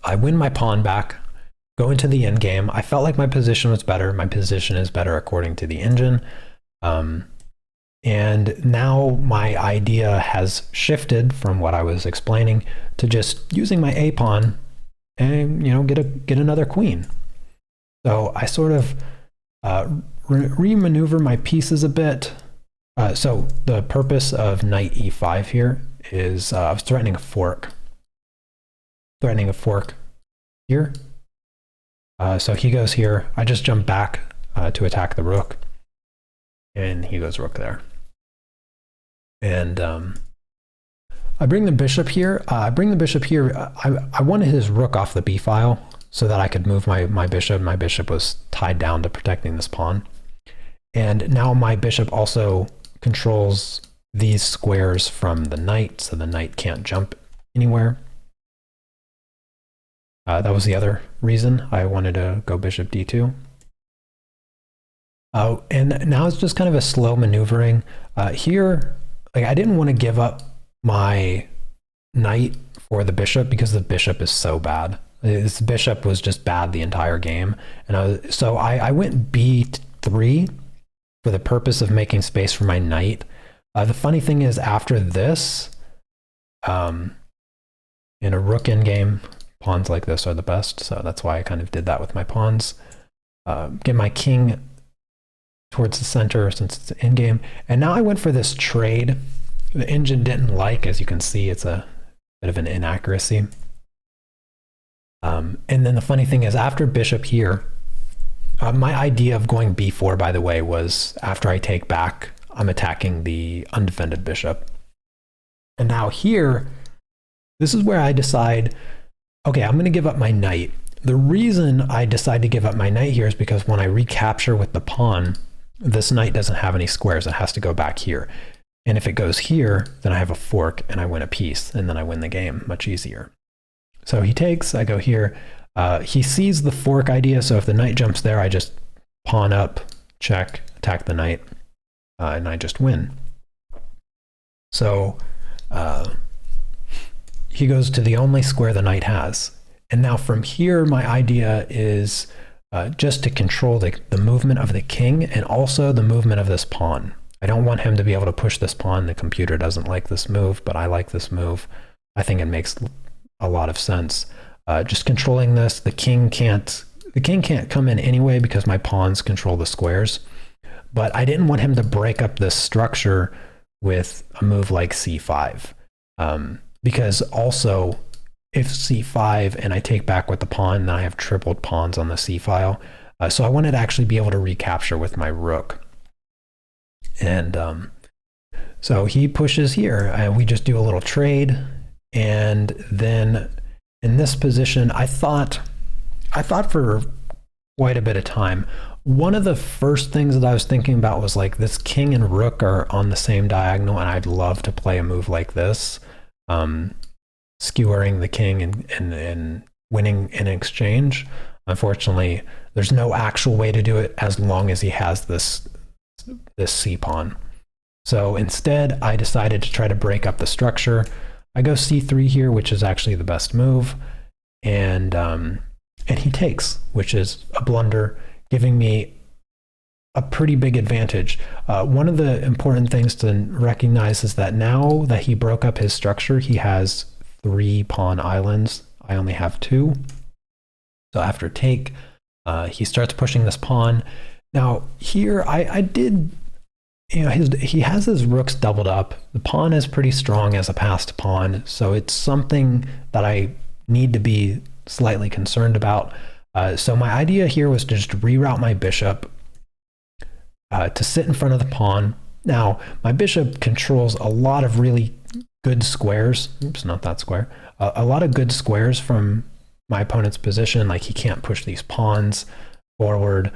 I win my pawn back, go into the endgame. I felt like my position was better. My position is better according to the engine. And now my idea has shifted from what I was explaining to just using my A pawn and, you know, get another queen. So I sort of remaneuver my pieces a bit. So the purpose of knight e5 here is I was threatening a fork. Threatening a fork here. So he goes here. I just jump back to attack the rook. And he goes rook there. And I bring the bishop here. I wanted his rook off the b file so that I could move my bishop. My bishop was tied down to protecting this pawn. And now my bishop also controls these squares from the knight, so the knight can't jump anywhere. That was the other reason I wanted to go bishop d2. And now it's just kind of a slow maneuvering. Here, like, I didn't want to give up my knight for the bishop because the bishop is so bad. This bishop was just bad the entire game. And so I went b3 for the purpose of making space for my knight. The funny thing is, after this, in a rook endgame, pawns like this are the best. So that's why I kind of did that with my pawns. Get my king towards the center since it's an endgame. And now I went for this trade. The engine didn't like, as you can see, it's a bit of an inaccuracy. And then the funny thing is, after bishop here, my idea of going b4, by the way, was after I take back, I'm attacking the undefended bishop. And now here, this is where I decide, okay, I'm going to give up my knight. The reason I decide to give up my knight here is because when I recapture with the pawn, this knight doesn't have any squares. It has to go back here. And if it goes here, then I have a fork and I win a piece, and then I win the game much easier. So he takes, I go here. He sees the fork idea, so if the knight jumps there, I just pawn up, check, attack the knight, and I just win. So he goes to the only square the knight has. And now from here, my idea is just to control the movement of the king and also the movement of this pawn. I don't want him to be able to push this pawn. The computer doesn't like this move, but I like this move. I think it makes a lot of sense. Just controlling this, the king can't come in anyway because my pawns control the squares. But I didn't want him to break up this structure with a move like c5. Because also, if c5 and I take back with the pawn, then I have tripled pawns on the c file. So I wanted to actually be able to recapture with my rook. And so he pushes here. We just do a little trade. And then in this position, I thought for quite a bit of time. One of the first things that I was thinking about was like, this king and rook are on the same diagonal, and I'd love to play a move like this, skewering the king and winning in exchange. Unfortunately, there's no actual way to do it as long as he has this c pawn. So instead, I decided to try to break up the structure. I go c3 here, which is actually the best move, and he takes, which is a blunder, giving me a pretty big advantage. One of the important things to recognize is that now that he broke up his structure, he has 3 pawn islands. I only have 2. So after take, he starts pushing this pawn. Now here, I did, you know, he has his rooks doubled up. The pawn is pretty strong as a passed pawn, so it's something that I need to be slightly concerned about. So my idea here was to just reroute my bishop to sit in front of the pawn. Now, my bishop controls a lot of really good squares. Oops, not that square. A lot of good squares from my opponent's position. Like, he can't push these pawns forward.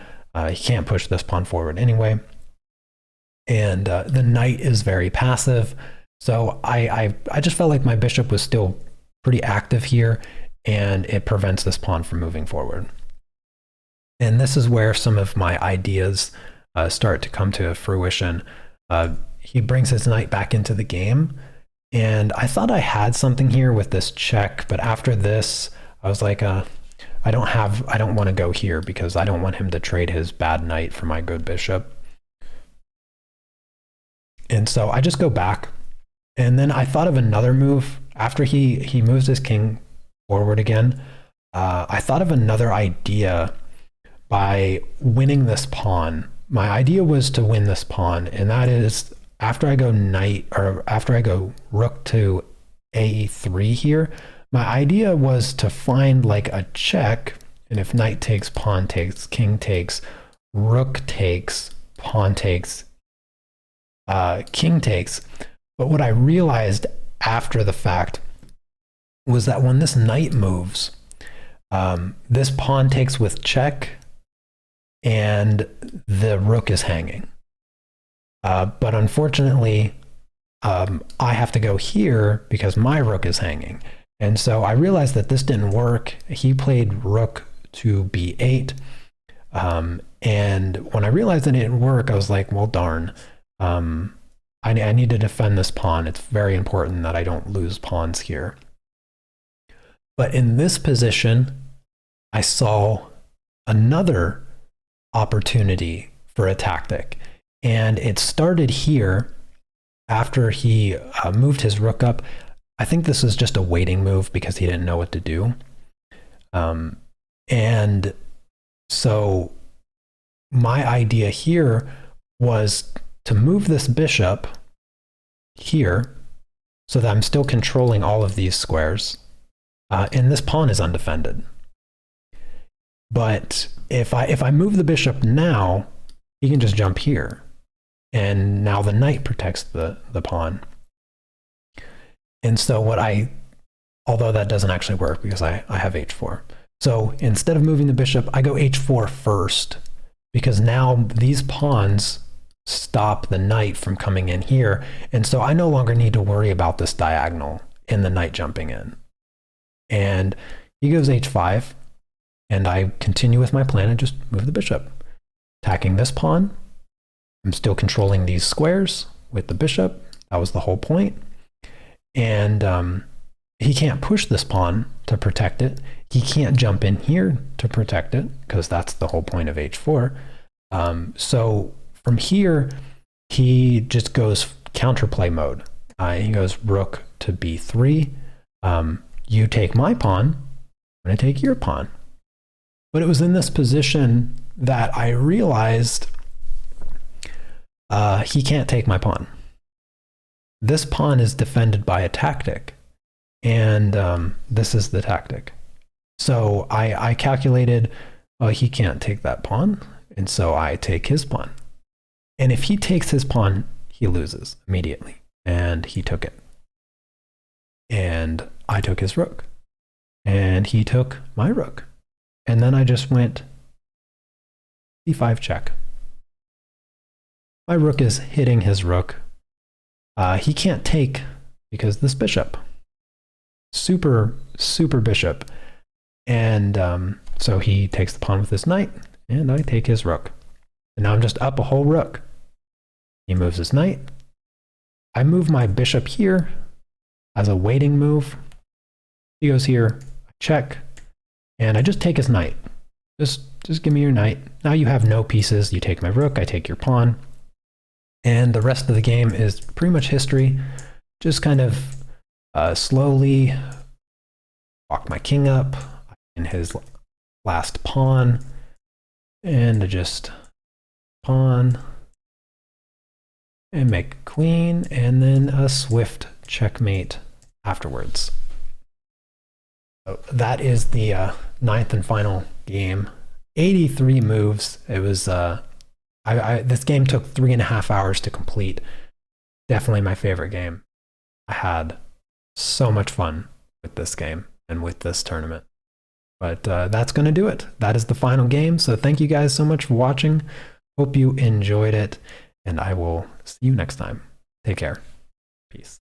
He can't push this pawn forward anyway. And the knight is very passive. So I just felt like my bishop was still pretty active here. and it prevents this pawn from moving forward. And this is where some of my ideas start to come to fruition. He brings his knight back into the game, and I thought I had something here with this check, but after this, I was like, I don't want to go here because I don't want him to trade his bad knight for my good bishop. And so I just go back, and then I thought of another move. After he moves his king forward again, I thought of another idea by winning this pawn. My idea was to win this pawn, and that is after I go knight, or after I go rook to a3 here, my idea was to find like a check, and if knight takes, pawn takes, king takes, rook takes, pawn takes, king takes. But what I realized after the fact was that when this knight moves, this pawn takes with check, and the rook is hanging. But unfortunately, I have to go here because my rook is hanging. And so I realized that this didn't work. He played rook to b8. And when I realized that it didn't work, I was like, well, darn. I need to defend this pawn. It's very important that I don't lose pawns here. But in this position, I saw another opportunity for a tactic. And it started here after he moved his rook up. I think this was just a waiting move because he didn't know what to do. And so my idea here was to move this bishop here so that I'm still controlling all of these squares. And this pawn is undefended. But if I move the bishop now, he can just jump here. And now the knight protects the pawn. And so although that doesn't actually work because I have h4. So instead of moving the bishop, I go h4 first, because now these pawns stop the knight from coming in here. And so I no longer need to worry about this diagonal and the knight jumping in. And he goes h5, and I continue with my plan and just move the bishop. Attacking this pawn. I'm still controlling these squares with the bishop. That was the whole point. And he can't push this pawn to protect it. He can't jump in here to protect it, because that's the whole point of h4. So from here, he just goes counterplay mode. He goes rook to b3. You take my pawn, I'm going to take your pawn. But it was in this position that I realized he can't take my pawn. This pawn is defended by a tactic, and this is the tactic. So I calculated, he can't take that pawn, and so I take his pawn. And if he takes his pawn, he loses immediately, and he took it. And I took his rook, and he took my rook. And then I just went c5 check. My rook is hitting his rook. He can't take because this bishop. Super bishop. And so he takes the pawn with his knight, and I take his rook. And now I'm just up a whole rook. He moves his knight. I move my bishop here as a waiting move. He goes here, I check, and I just take his knight. Just give me your knight. Now you have no pieces. You take my rook, I take your pawn. And the rest of the game is pretty much history. Just kind of slowly walk my king up in his last pawn, and just pawn, and make queen, and then a swift checkmate afterwards. So that is the ninth and final game. 83 moves. It was this game took 3.5 hours to complete. Definitely my favorite game. I had so much fun with this game and with this tournament. But that's going to do it. That is the final game. So thank you guys so much for watching. Hope you enjoyed it, and I will see you next time. Take care. Peace.